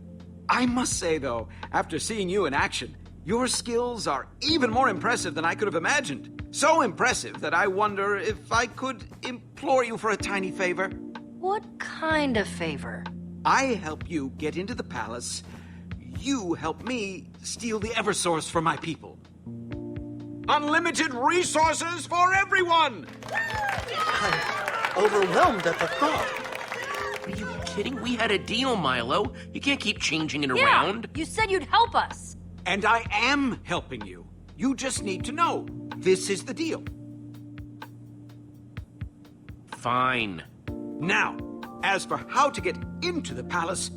I must say, though, after seeing you in action, your skills are even more impressive than I could have imagined. So impressive that I wonder if I could implore you for a tiny favor. What kind of favor? I help you get into the palace. You help me steal the Eversource for my people. Unlimited resources for everyone! I'm overwhelmed at the thought. Are you kidding? We had a deal, Milo. You can't keep changing it Yeah, around. you said you'd help us. And I am helping you. You just need to know. This is the deal. Fine. Now, as for how to get into the palace,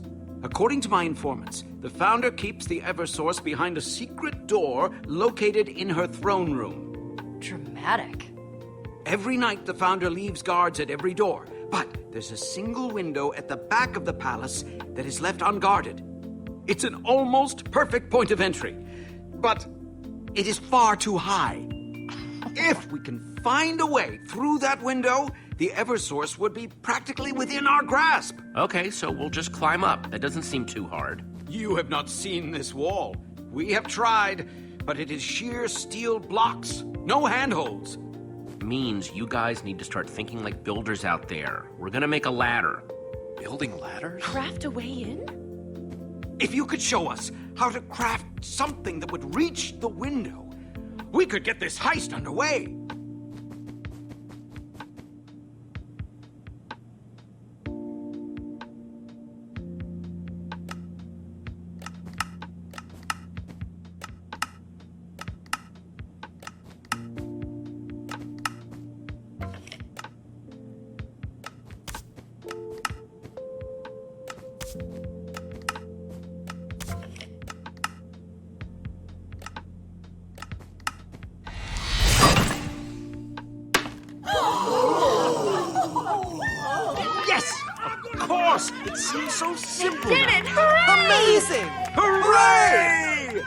according to my informants, the founder keeps the Eversource behind a secret door located in her throne room. Dramatic. Every night, the founder leaves guards at every door, but there's a single window at the back of the palace that is left unguarded. It's an almost perfect point of entry, but it is far too high. If we can find a way through that window, the Eversource would be practically within our grasp. Okay, so we'll just climb up. That doesn't seem too hard. You have not seen this wall. We have tried, but it is sheer steel blocks, no handholds. Means you guys need to start thinking like builders out there. We're gonna make a ladder. Building ladders? Craft a way in? If you could show us how to craft something that would reach the window, we could get this heist underway. It seems so simple. Did it! Hooray! Amazing! Hooray!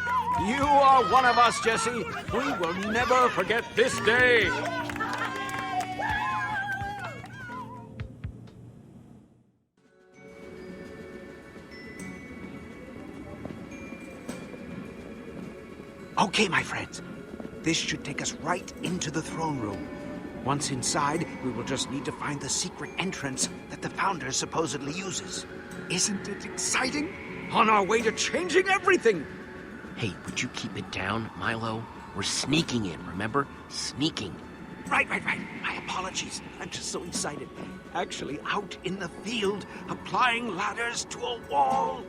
You are one of us, Jesse. We will never forget this day. Okay, my friends. This should take us right into the throne room. Once inside, we will just need to find the secret entrance that the founder supposedly uses. Isn't it exciting? On our way to changing everything! Hey, would you keep it down, Milo? We're sneaking in, remember? Sneaking. Right. My apologies. I'm just so excited. Actually out in the field, applying ladders to a wall.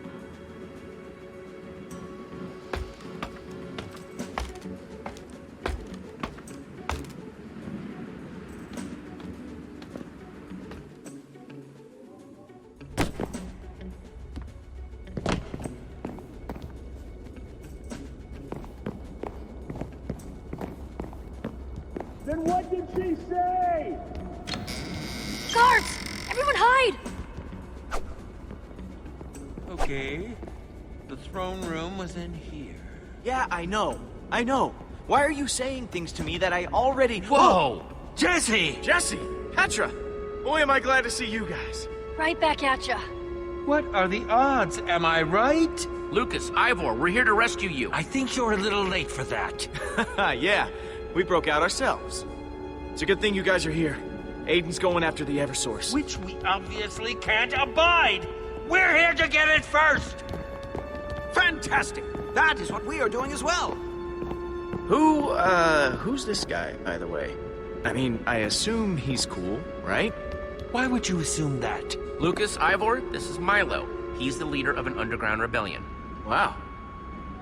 Then what did she say? Guards! Everyone hide! Okay. The throne room was in here. Yeah, I know. Why are you saying things to me that I already... Whoa! Jesse! Jesse! Petra! Boy, am I glad to see you guys. Right back at ya. What are the odds? Am I right? Lucas, Ivor, we're here to rescue you. I think you're a little late for that. Yeah, we broke out ourselves. It's a good thing you guys are here. Aiden's going after the Eversource. Which we obviously can't abide. We're here to get it first. Fantastic! That is what we are doing as well. Who's this guy, by the way? I mean, I assume he's cool, right? Why would you assume that? Lucas, Ivor, this is Milo. He's the leader of an underground rebellion. Wow.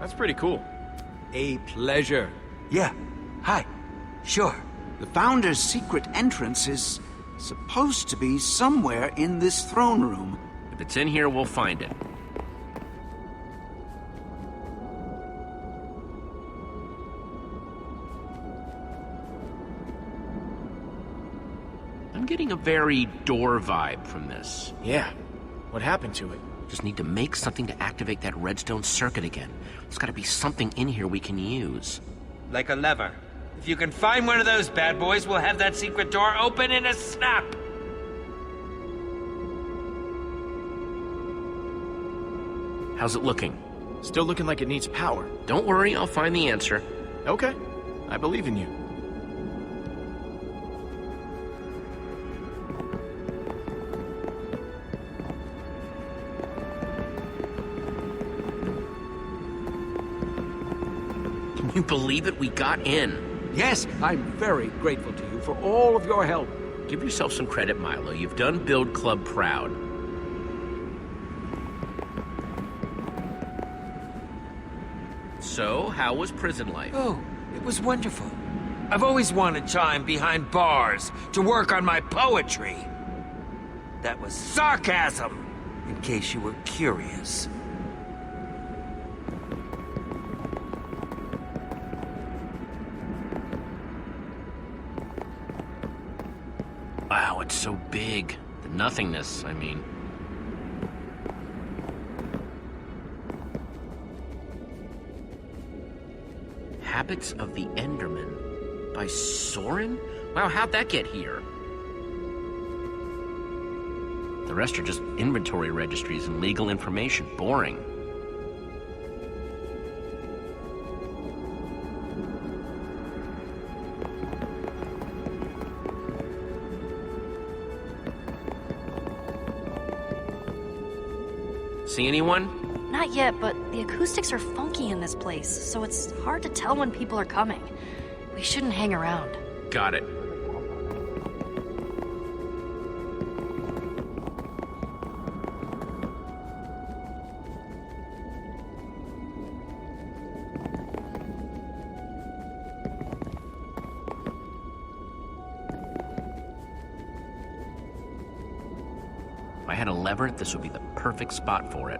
That's pretty cool. A pleasure. Yeah. Hi. Sure. The Founder's secret entrance is supposed to be somewhere in this throne room. If it's in here, we'll find it. I'm getting a very door vibe from this. Yeah. What happened to it? Just need to make something to activate that redstone circuit again. There's gotta be something in here we can use. Like a lever. If you can find one of those bad boys, we'll have that secret door open in a snap. How's it looking? Still looking like it needs power. Don't worry, I'll find the answer. Okay. I believe in you. Can you believe it? We got in. Yes, I'm very grateful to you for all of your help. Give yourself some credit, Milo. You've done Build Club proud. So, how was prison life? Oh, it was wonderful. I've always wanted time behind bars to work on my poetry. That was sarcasm, in case you were curious. Wow, it's so big. The nothingness, I mean. Habits of the Enderman by Soren? Wow, how'd that get here? The rest are just inventory registries and legal information. Boring. See anyone? Not yet, but the acoustics are funky in this place, so it's hard to tell when people are coming. We shouldn't hang around. Got it. If I had a lever, this would be the perfect spot for it.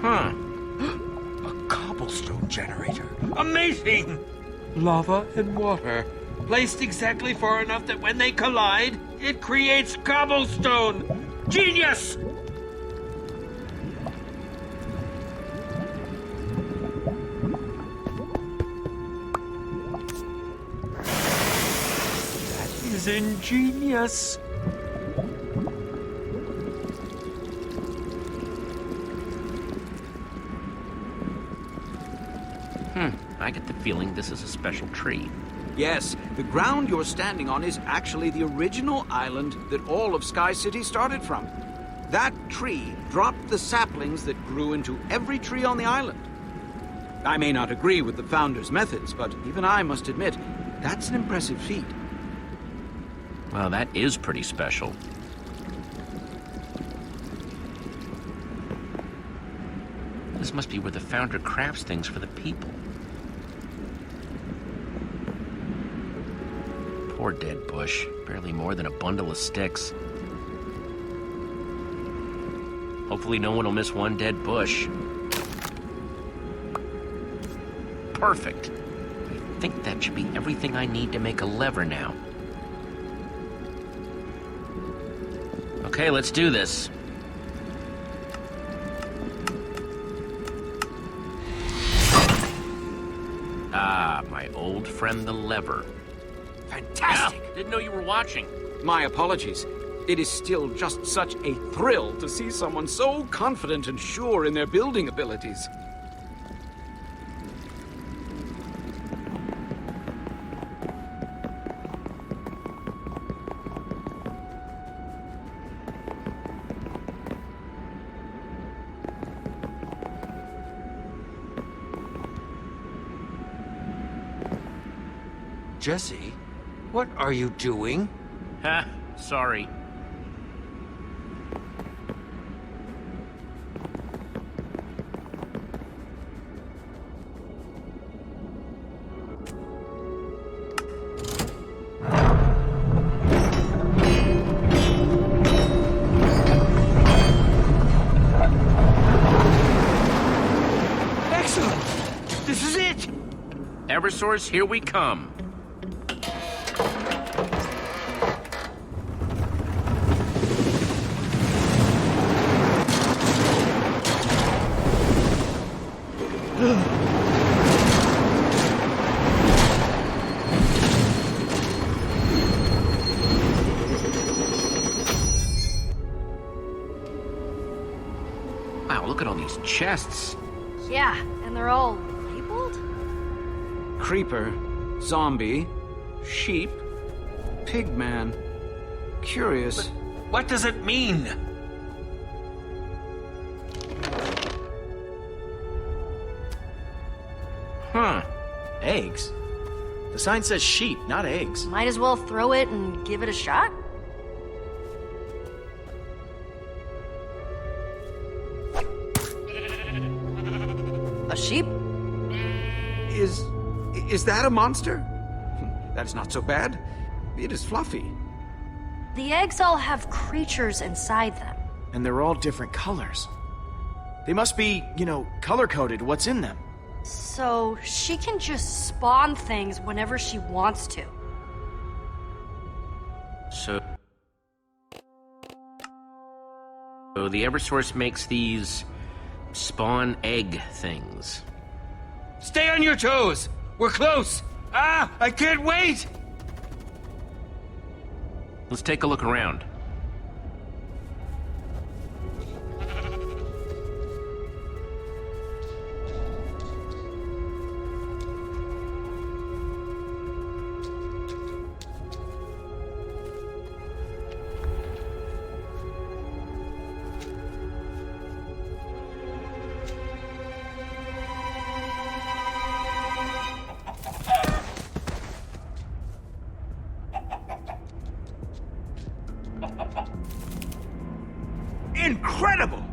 Huh. A cobblestone generator. Amazing! Lava and water. Placed exactly far enough that when they collide, it creates cobblestone. Genius! That is ingenious. I get the feeling this is a special tree. Yes, the ground you're standing on is actually the original island that all of Sky City started from. That tree dropped the saplings that grew into every tree on the island. I may not agree with the founder's methods, but even I must admit, that's an impressive feat. Well, that is pretty special. This must be where the founder crafts things for the people. Poor dead bush. Barely more than a bundle of sticks. Hopefully no one will miss one dead bush. Perfect. I think that should be everything I need to make a lever now. Okay, let's do this. Ah, my old friend the lever. Fantastic! Yeah, didn't know you were watching. My apologies. it is still just such a thrill to see someone so confident and sure in their building abilities. Jesse, what are you doing? Ha, sorry. Excellent! This is it! Eversource, here we come. Wow, look at all these chests. Yeah, and they're all labeled? Creeper, zombie, sheep, pigman. Curious. What does it mean? Huh. Eggs? The sign says sheep, not eggs. Might as well throw it and give it a shot. A sheep? Is that a monster? That's not so bad. It is fluffy. The eggs all have creatures inside them. And they're all different colors. They must be, color-coded what's in them. So she can just spawn things whenever she wants to. So the Eversource makes these spawn egg things. Stay on your toes! We're close! Ah, I can't wait! Let's take a look around. Incredible!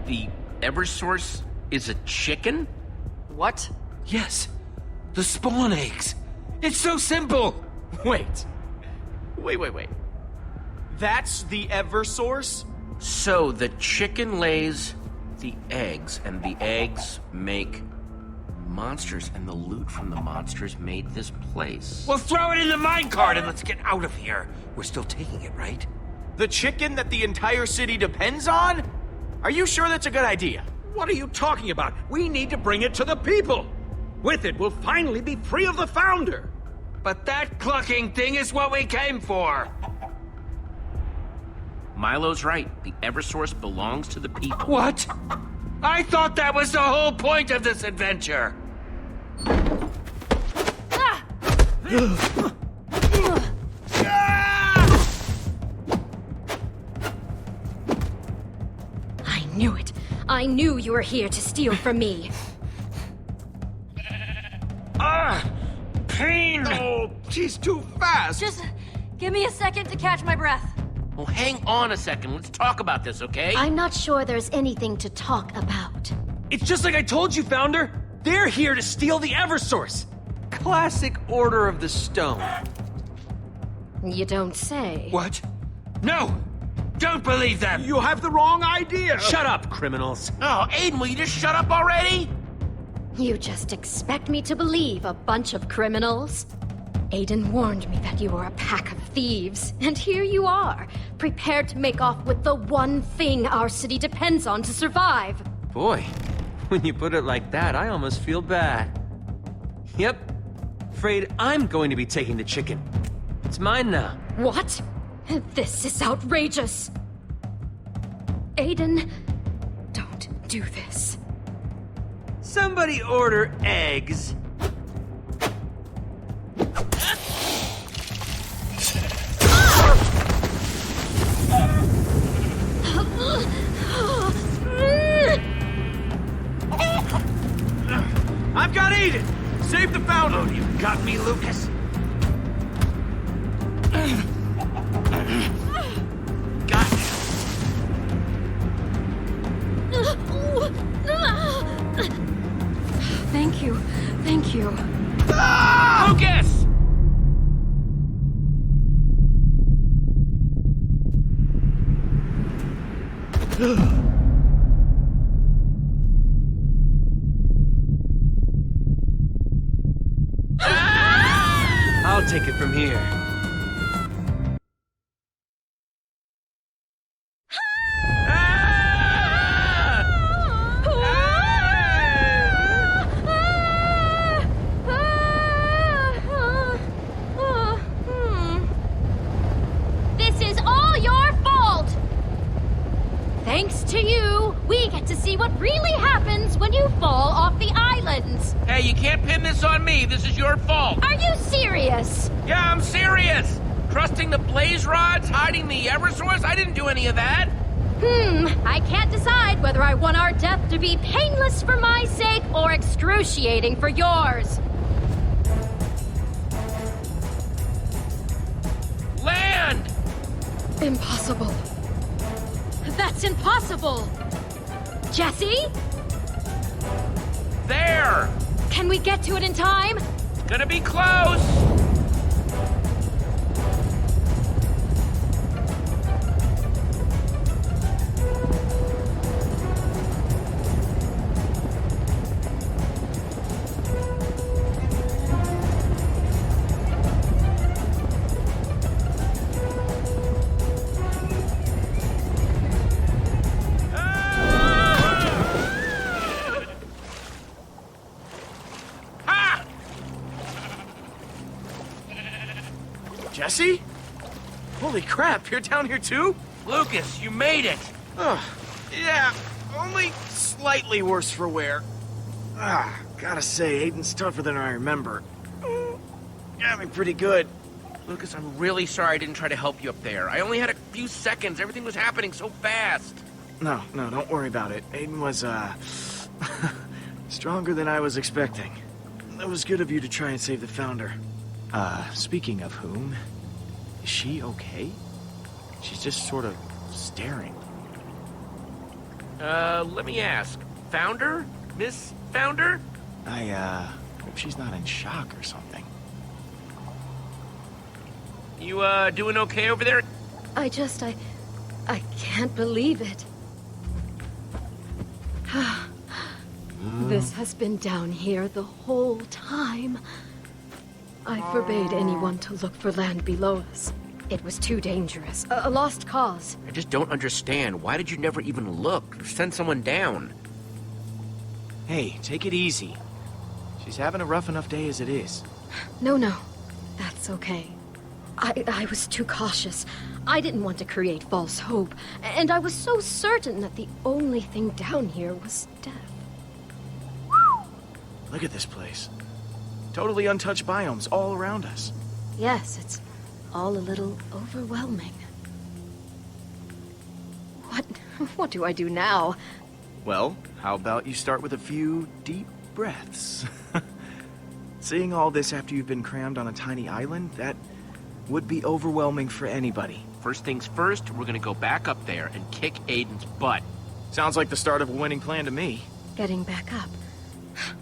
The Eversource is a chicken? What? Yes, the spawn eggs. It's so simple! Wait. That's the Eversource? So the chicken lays the eggs, and the eggs make monsters, and the loot from the monsters made this place. Well, throw it in the minecart and let's get out of here. We're still taking it, right? The chicken that the entire city depends on? Are you sure that's a good idea? What are you talking about? We need to bring it to the people. With it, we'll finally be free of the founder. But that clucking thing is what we came for. Milo's right. The Eversource belongs to the people. What? I thought that was the whole point of this adventure. Ah! I knew it. I knew you were here to steal from me. Pain! Oh, she's too fast. Just give me a second to catch my breath. Well, hang on a second. Let's talk about this, okay? I'm not sure there's anything to talk about. It's just like I told you, Founder. They're here to steal the Eversource. Classic Order of the Stone. You don't say. What? No! Don't believe them! You have the wrong idea. Shut up, criminals. Oh, Aiden, will you just shut up already? You just expect me to believe a bunch of criminals? Aiden warned me that you were a pack of thieves, and here you are, prepared to make off with the one thing our city depends on to survive. Boy, when you put it like that, I almost feel bad. Yep, afraid I'm going to be taking the chicken. It's mine now. What? This is outrageous. Aiden, don't do this. Somebody order eggs. I've got Aiden! Save the founder! Oh, you got me, Lucas. Got you. Thank you. Thank you. Lucas! I'll take it from here. This is all your fault! Thanks to you, we get to see what really happens when you fall off the islands. Hey, you can't pin this on me. This is your fault. Are you serious? Yeah, I'm serious. Trusting the blaze rods, hiding the Eversource, I didn't do any of that. I can't decide whether I want our death to be painless for my sake or excruciating for yours. Land! Impossible. That's impossible! Jesse? There! Can we get to it in time? Gonna be close! Jesse? Holy crap, you're down here too? Lucas, you made it! Yeah, only slightly worse for wear. Gotta say, Aiden's tougher than I remember. Got me pretty good. Lucas, I'm really sorry I didn't try to help you up there. I only had a few seconds. Everything was happening so fast. No, don't worry about it. Aiden was, stronger than I was expecting. It was good of you to try and save the founder. Speaking of whom, is she okay? She's just sort of staring. Let me ask. Founder? Miss Founder? I hope she's not in shock or something. You, doing okay over there? I can't believe it. This has been down here the whole time. I forbade anyone to look for land below us. It was too dangerous. A lost cause. I just don't understand. Why did you never even look or send someone down? Hey, take it easy. She's having a rough enough day as it is. No. That's okay. I was too cautious. I didn't want to create false hope. And I was so certain that the only thing down here was death. Look at this place. Totally untouched biomes all around us. Yes, it's all a little overwhelming. What do I do now? Well, how about you start with a few deep breaths? Seeing all this after you've been crammed on a tiny island, that would be overwhelming for anybody. First things first, we're gonna go back up there and kick Aiden's butt. Sounds like the start of a winning plan to me. Getting back up.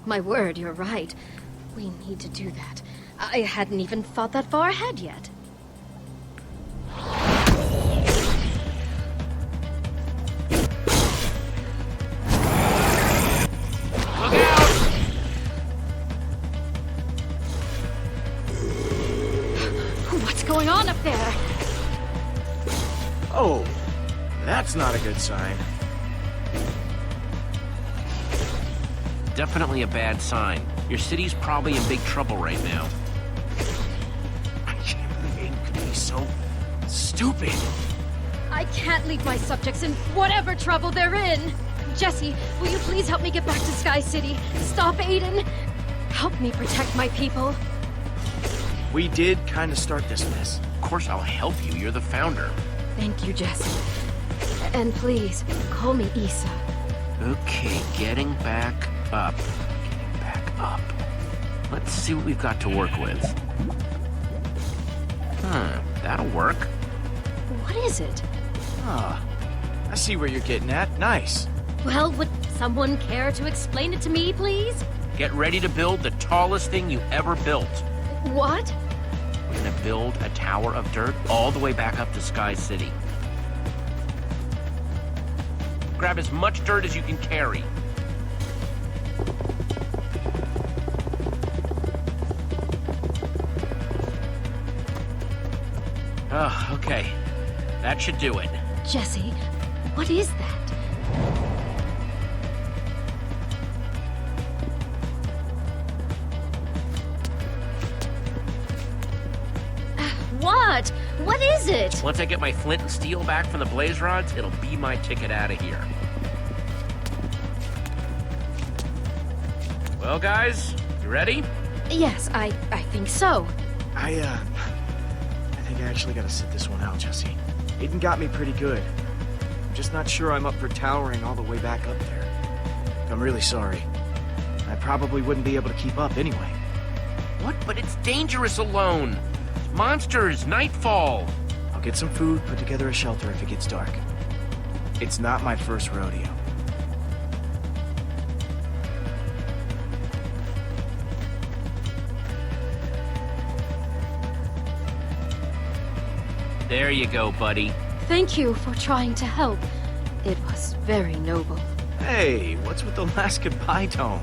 My word, you're right. We need to do that. I hadn't even thought that far ahead yet. Look out! What's going on up there? Oh, that's not a good sign. Definitely a bad sign. Your city's probably in big trouble right now. so stupid. I can't leave my subjects in whatever trouble they're in. Jesse, will you please help me get back to Sky City? Stop Aiden. Help me protect my people. We did kind of start this mess. Of course I'll help you. You're the founder. Thank you, Jesse. And please, call me Issa. Okay, getting back up. Getting back up. Let's see what we've got to work with. That'll work. What is it? Ah, I see where you're getting at. Nice. Well, would someone care to explain it to me, please? Get ready to build the tallest thing you ever built. What? We're gonna build a tower of dirt all the way back up to Sky City. Grab as much dirt as you can carry. Oh, okay. That should do it. Jesse, what is that? What? What is it? Once I get my flint and steel back from the blaze rods, it'll be my ticket out of here. Well, guys, you ready? Yes, I think so. I think I actually gotta sit this one out, Jesse. Aiden got me pretty good. I'm just not sure I'm up for towering all the way back up there. I'm really sorry. I probably wouldn't be able to keep up anyway. What? But it's dangerous alone. Monsters, nightfall. I'll get some food, put together a shelter if it gets dark. It's not my first rodeo. There you go, buddy. Thank you for trying to help. It was very noble. Hey, what's with the last goodbye tone?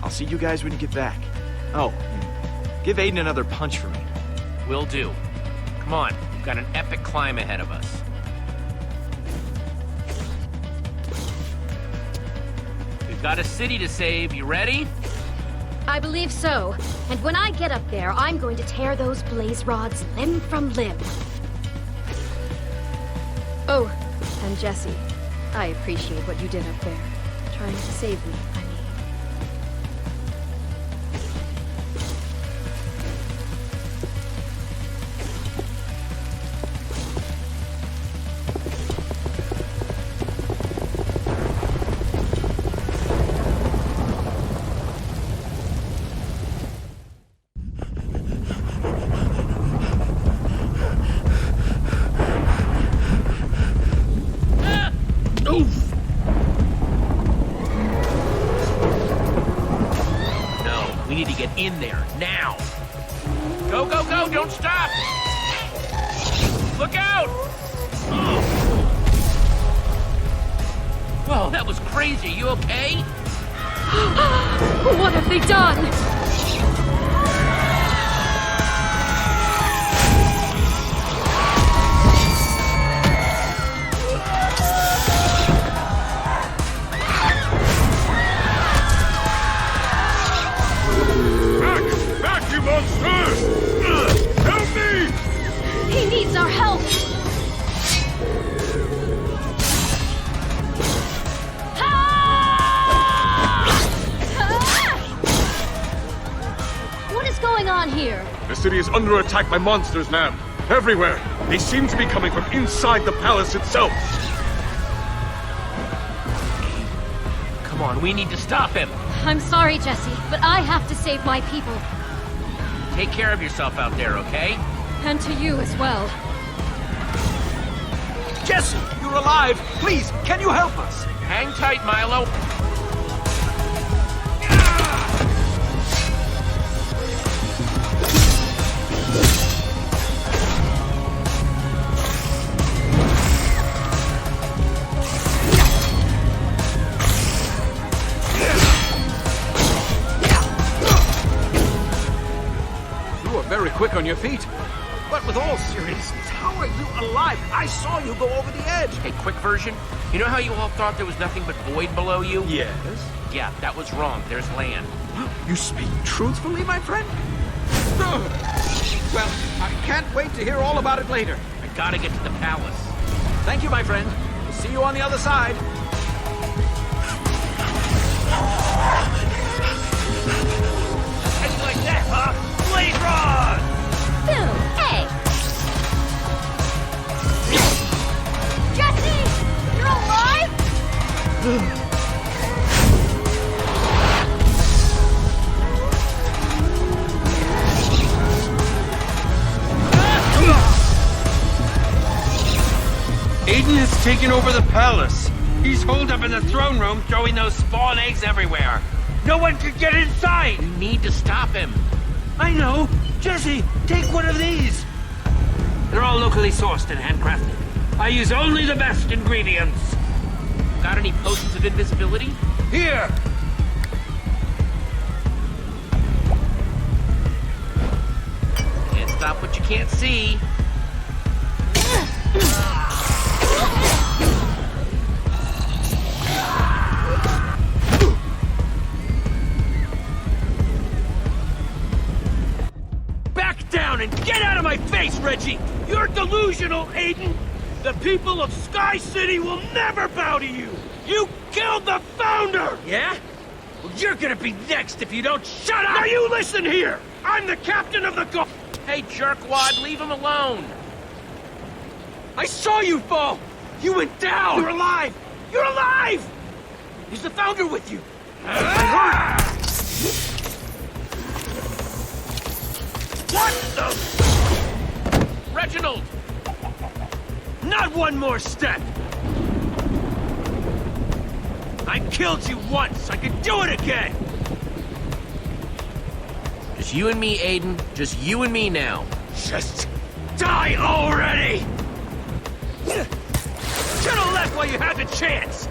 I'll see you guys when you get back. Oh, give Aiden another punch for me. Will do. Come on, we've got an epic climb ahead of us. We've got a city to save. You ready? I believe so. And when I get up there, I'm going to tear those blaze rods limb from limb. Oh, and Jesse, I appreciate what you did up there. Trying to save me, I mean. In there, now! Go, go, go! Don't stop! Look out! Oh. Whoa, that was crazy. You okay? What have they done? Help me! He needs our help! What is going on here? The city is under attack by monsters, ma'am. Everywhere. They seem to be coming from inside the palace itself. Come on, we need to stop him. I'm sorry, Jesse, but I have to save my people. Take care of yourself out there, okay? And to you as well. Jesse, you're alive! Please, can you help us? Hang tight, Milo. Very quick on your feet. But with all seriousness, how are you alive? I saw you go over the edge. Hey, quick version. You know how you all thought there was nothing but void below you? Yes. Yeah, that was wrong. There's land. You speak truthfully, my friend? Well, I can't wait to hear all about it later. I gotta get to the palace. Thank you, my friend. We'll see you on the other side. How do you like that, huh? Blade Rod! Boom! Hey! Jesse! You're alive? Aiden has taken over the palace. He's holed up in the throne room, throwing those spawn eggs everywhere. No one could get inside! We need to stop him. I know! Jesse, take one of these! They're all locally sourced and handcrafted. I use only the best ingredients. Got any potions of invisibility? Here! Can't stop what you can't see. Back down and get out of my face, Reggie! You're delusional, Aiden! The people of Sky City will never bow to you! You killed the founder! Yeah? Well, you're gonna be next if you don't shut up! Now you listen here! I'm the captain of the guard! Hey, jerkwad, leave him alone. I saw you fall! You went down! You're alive! You're alive! Is the founder with you? What the? Reginald! Not one more step! I killed you once, I can do it again! Just you and me, Aiden. Just you and me now. Just die already! Should've left while you had the chance!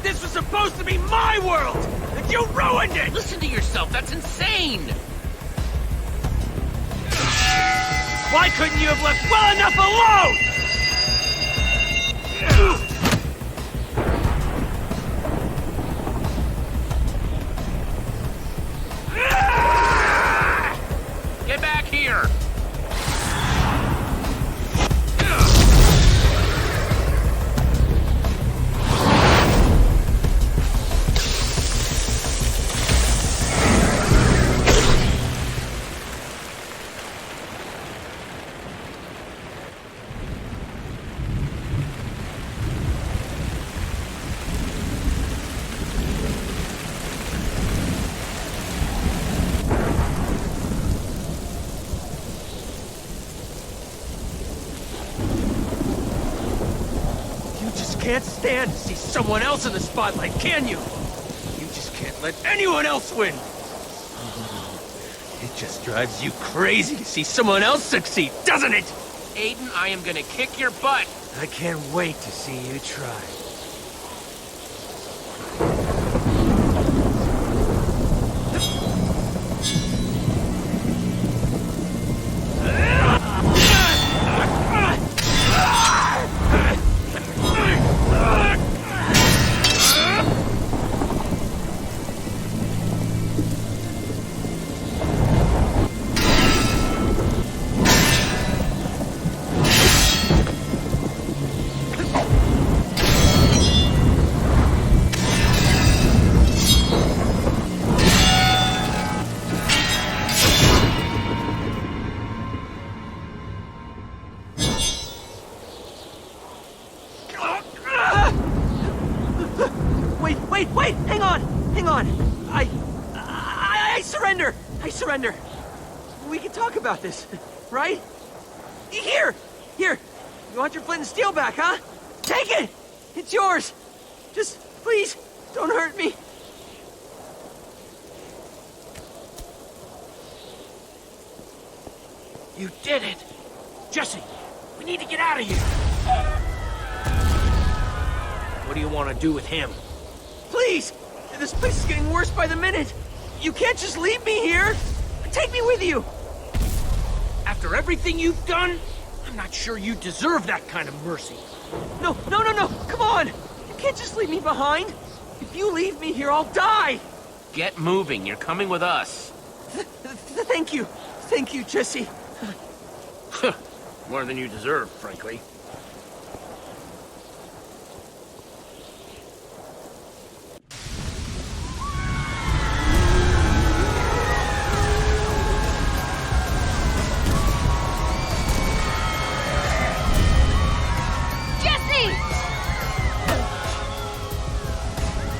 This was supposed to be my world! And you ruined it! Listen to yourself, that's insane! Why couldn't you have left well enough alone? Get back here! Can't stand to see someone else in the spotlight, can you? You just can't let anyone else win. It just drives you crazy to see someone else succeed, doesn't it? Aiden, I am gonna kick your butt. I can't wait to see you try. Wait! Hang on! I surrender! I surrender! We can talk about this, right? Here! You want your flint and steel back, huh? Take it! It's yours! Just, please, don't hurt me. You did it! Jesse, we need to get out of here! What do you want to do with him? Please! This place is getting worse by the minute! You can't just leave me here! Take me with you! After everything you've done, I'm not sure you deserve that kind of mercy. No, come on! You can't just leave me behind! If you leave me here, I'll die! Get moving, you're coming with us. Thank you, Jesse. More than you deserve, frankly.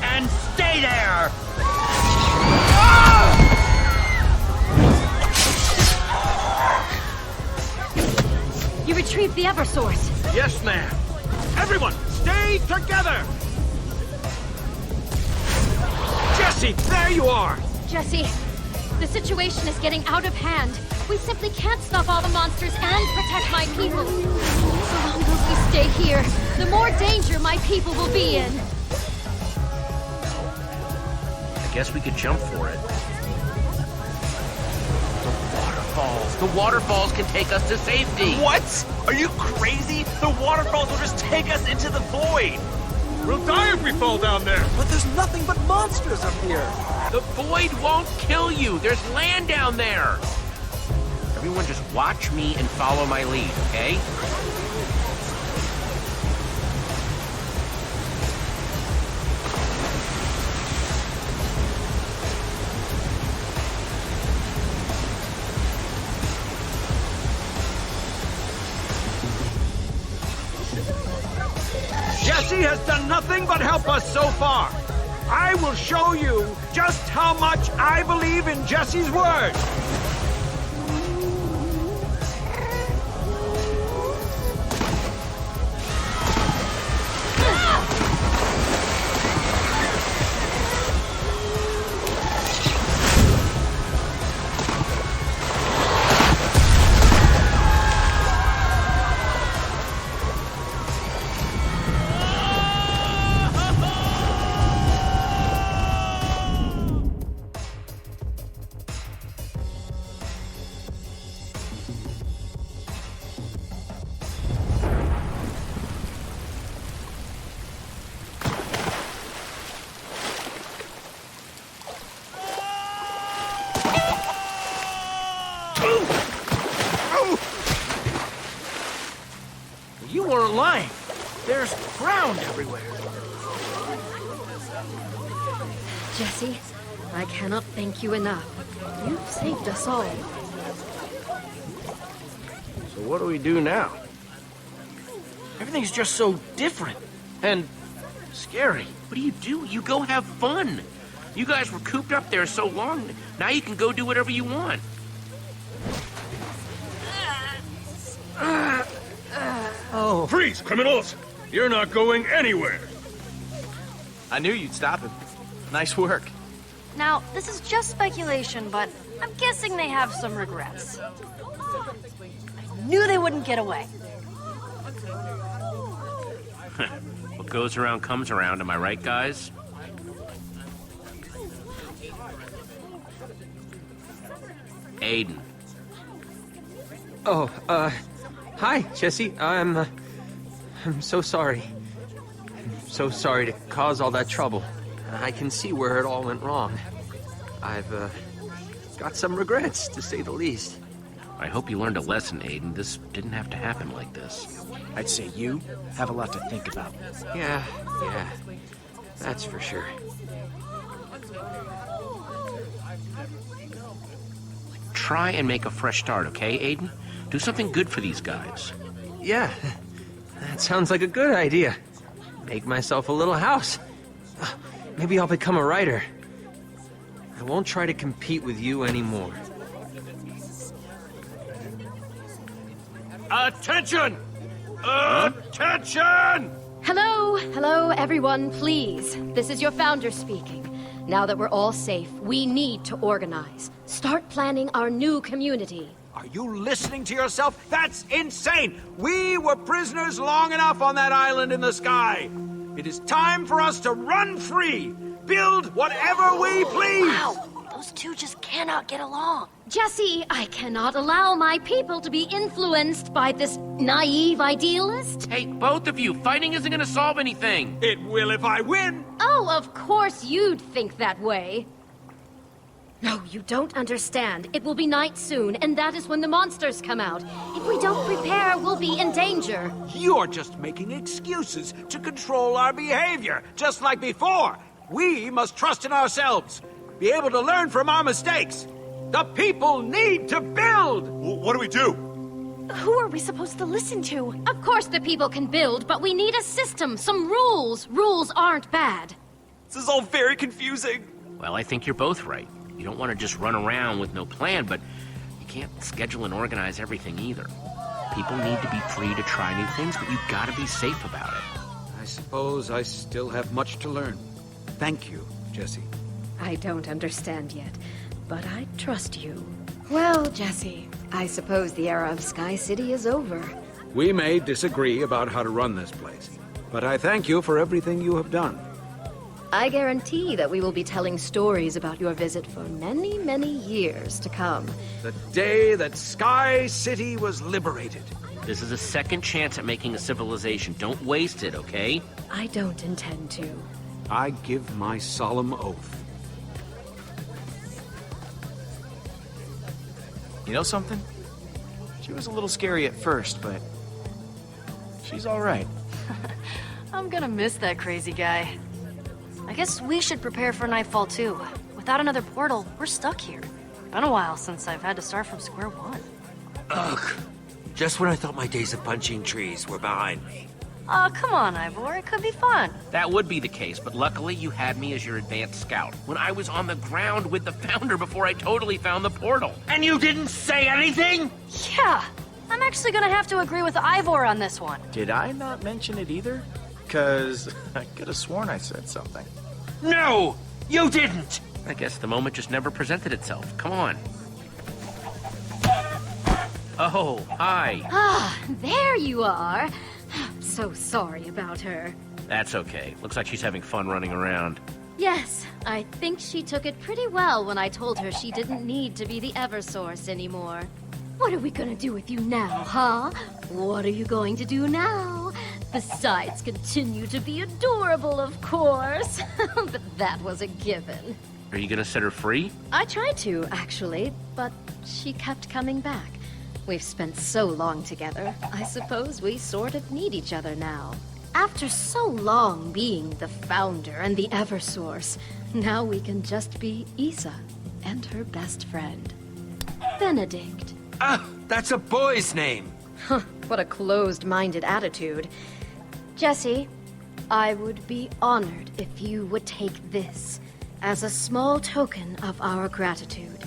And stay there! You retrieved the Eversource. Yes, ma'am. Everyone, stay together! Jesse, there you are! Jesse, the situation is getting out of hand. We simply can't stop all the monsters and protect my people. The longer we stay here, the more danger my people will be in. I guess we could jump for it. The waterfalls can take us to safety. What? Are you crazy? The waterfalls will just take us into the void. We'll die if we fall down there. But there's nothing but monsters up here. The void won't kill you. There's land down there. Everyone just watch me and follow my lead, okay? Jesse has done nothing but help us so far. I will show you just how much I believe in Jesse's word. You weren't lying. There's ground everywhere. Jesse, I cannot thank you enough. You've saved us all. So what do we do now? Everything's just so different and scary. What do? You go have fun. You guys were cooped up there so long. Now you can go do whatever you want. Oh. Freeze, criminals! You're not going anywhere. I knew you'd stop him. Nice work. Now, this is just speculation, but I'm guessing they have some regrets. I knew they wouldn't get away. What goes around comes around, am I right, guys? Aiden. Oh, hi, Jesse. I'm so sorry. I'm so sorry to cause all that trouble. I can see where it all went wrong. I've, got some regrets, to say the least. I hope you learned a lesson, Aiden. This didn't have to happen like this. I'd say you have a lot to think about. Yeah. That's for sure. Try and make a fresh start, okay, Aiden? Do something good for these guys. Yeah, that sounds like a good idea. Make myself a little house. Maybe I'll become a writer. I won't try to compete with you anymore. Attention! Attention! Hello, everyone, please. This is your founder speaking. Now that we're all safe, we need to organize. Start planning our new community. Are you listening to yourself? That's insane! We were prisoners long enough on that island in the sky. It is time for us to run free. Build whatever we please. Wow, those two just cannot get along. Jesse, I cannot allow my people to be influenced by this naive idealist. Hey, both of you, fighting isn't gonna solve anything. It will if I win. Oh, of course you'd think that way. No, you don't understand. It will be night soon, and that is when the monsters come out. If we don't prepare, we'll be in danger. You're just making excuses to control our behavior, just like before. We must trust in ourselves, be able to learn from our mistakes. The people need to build! What do we do? Who are we supposed to listen to? Of course the people can build, but we need a system, some rules. Rules aren't bad. This is all very confusing. Well, I think you're both right. You don't want to just run around with no plan, but you can't schedule and organize everything either. People need to be free to try new things, but you've got to be safe about it. I suppose I still have much to learn. Thank you, Jesse. I don't understand yet, but I trust you. Well, Jesse, I suppose the era of Sky City is over. We may disagree about how to run this place, but I thank you for everything you have done. I guarantee that we will be telling stories about your visit for many, many years to come. The day that Sky City was liberated. This is a second chance at making a civilization. Don't waste it, okay? I don't intend to. I give my solemn oath. You know something? She was a little scary at first, but she's all right. I'm gonna miss that crazy guy. I guess we should prepare for nightfall too. Without another portal, we're stuck here. Been a while since I've had to start from square one. Ugh. Just when I thought my days of punching trees were behind me. Aw, come on, Ivor. It could be fun. That would be the case, but luckily you had me as your advanced scout when I was on the ground with the Founder before I totally found the portal. And you didn't say anything? Yeah. I'm actually gonna have to agree with Ivor on this one. Did I not mention it either? Because I could have sworn I said something. No! You didn't! I guess the moment just never presented itself. Come on. Oh, hi. Ah, there you are. So sorry about her. That's okay. Looks like she's having fun running around. Yes, I think she took it pretty well when I told her she didn't need to be the Eversource anymore. What are we gonna do with you now, huh? What are you going to do now? Besides, continue to be adorable, of course. But that was a given. Are you gonna set her free? I tried to, actually, but she kept coming back. We've spent so long together, I suppose we sort of need each other now. After so long being the Founder and the Eversource, now we can just be Isa and her best friend, Benedict. Ah, that's a boy's name. Huh, what a closed-minded attitude. Jesse, I would be honored if you would take this as a small token of our gratitude.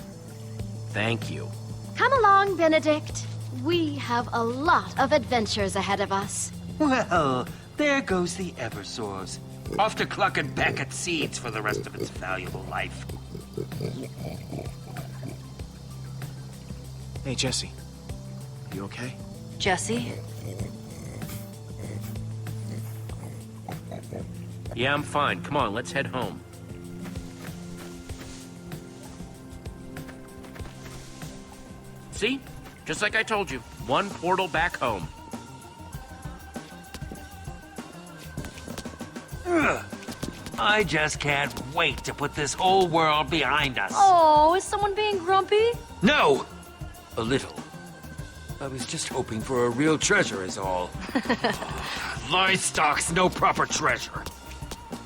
Thank you. Come along, Benedict. We have a lot of adventures ahead of us. Well, there goes the Eversource. Off to cluck and peck at seeds for the rest of its valuable life. Hey, Jesse. You okay? Jesse? Yeah, I'm fine. Come on, let's head home. See? Just like I told you. One portal back home. Ugh. I just can't wait to put this whole world behind us. Oh, is someone being grumpy? No! A little. I was just hoping for a real treasure is all. Livestock's no proper treasure.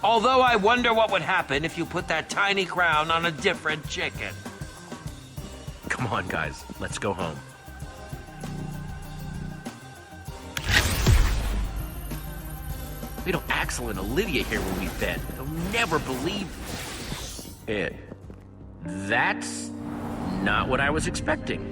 Although I wonder what would happen if you put that tiny crown on a different chicken. Come on, guys. Let's go home. We don't Axel and Olivia here when we fed. They'll never believe it. That's not what I was expecting.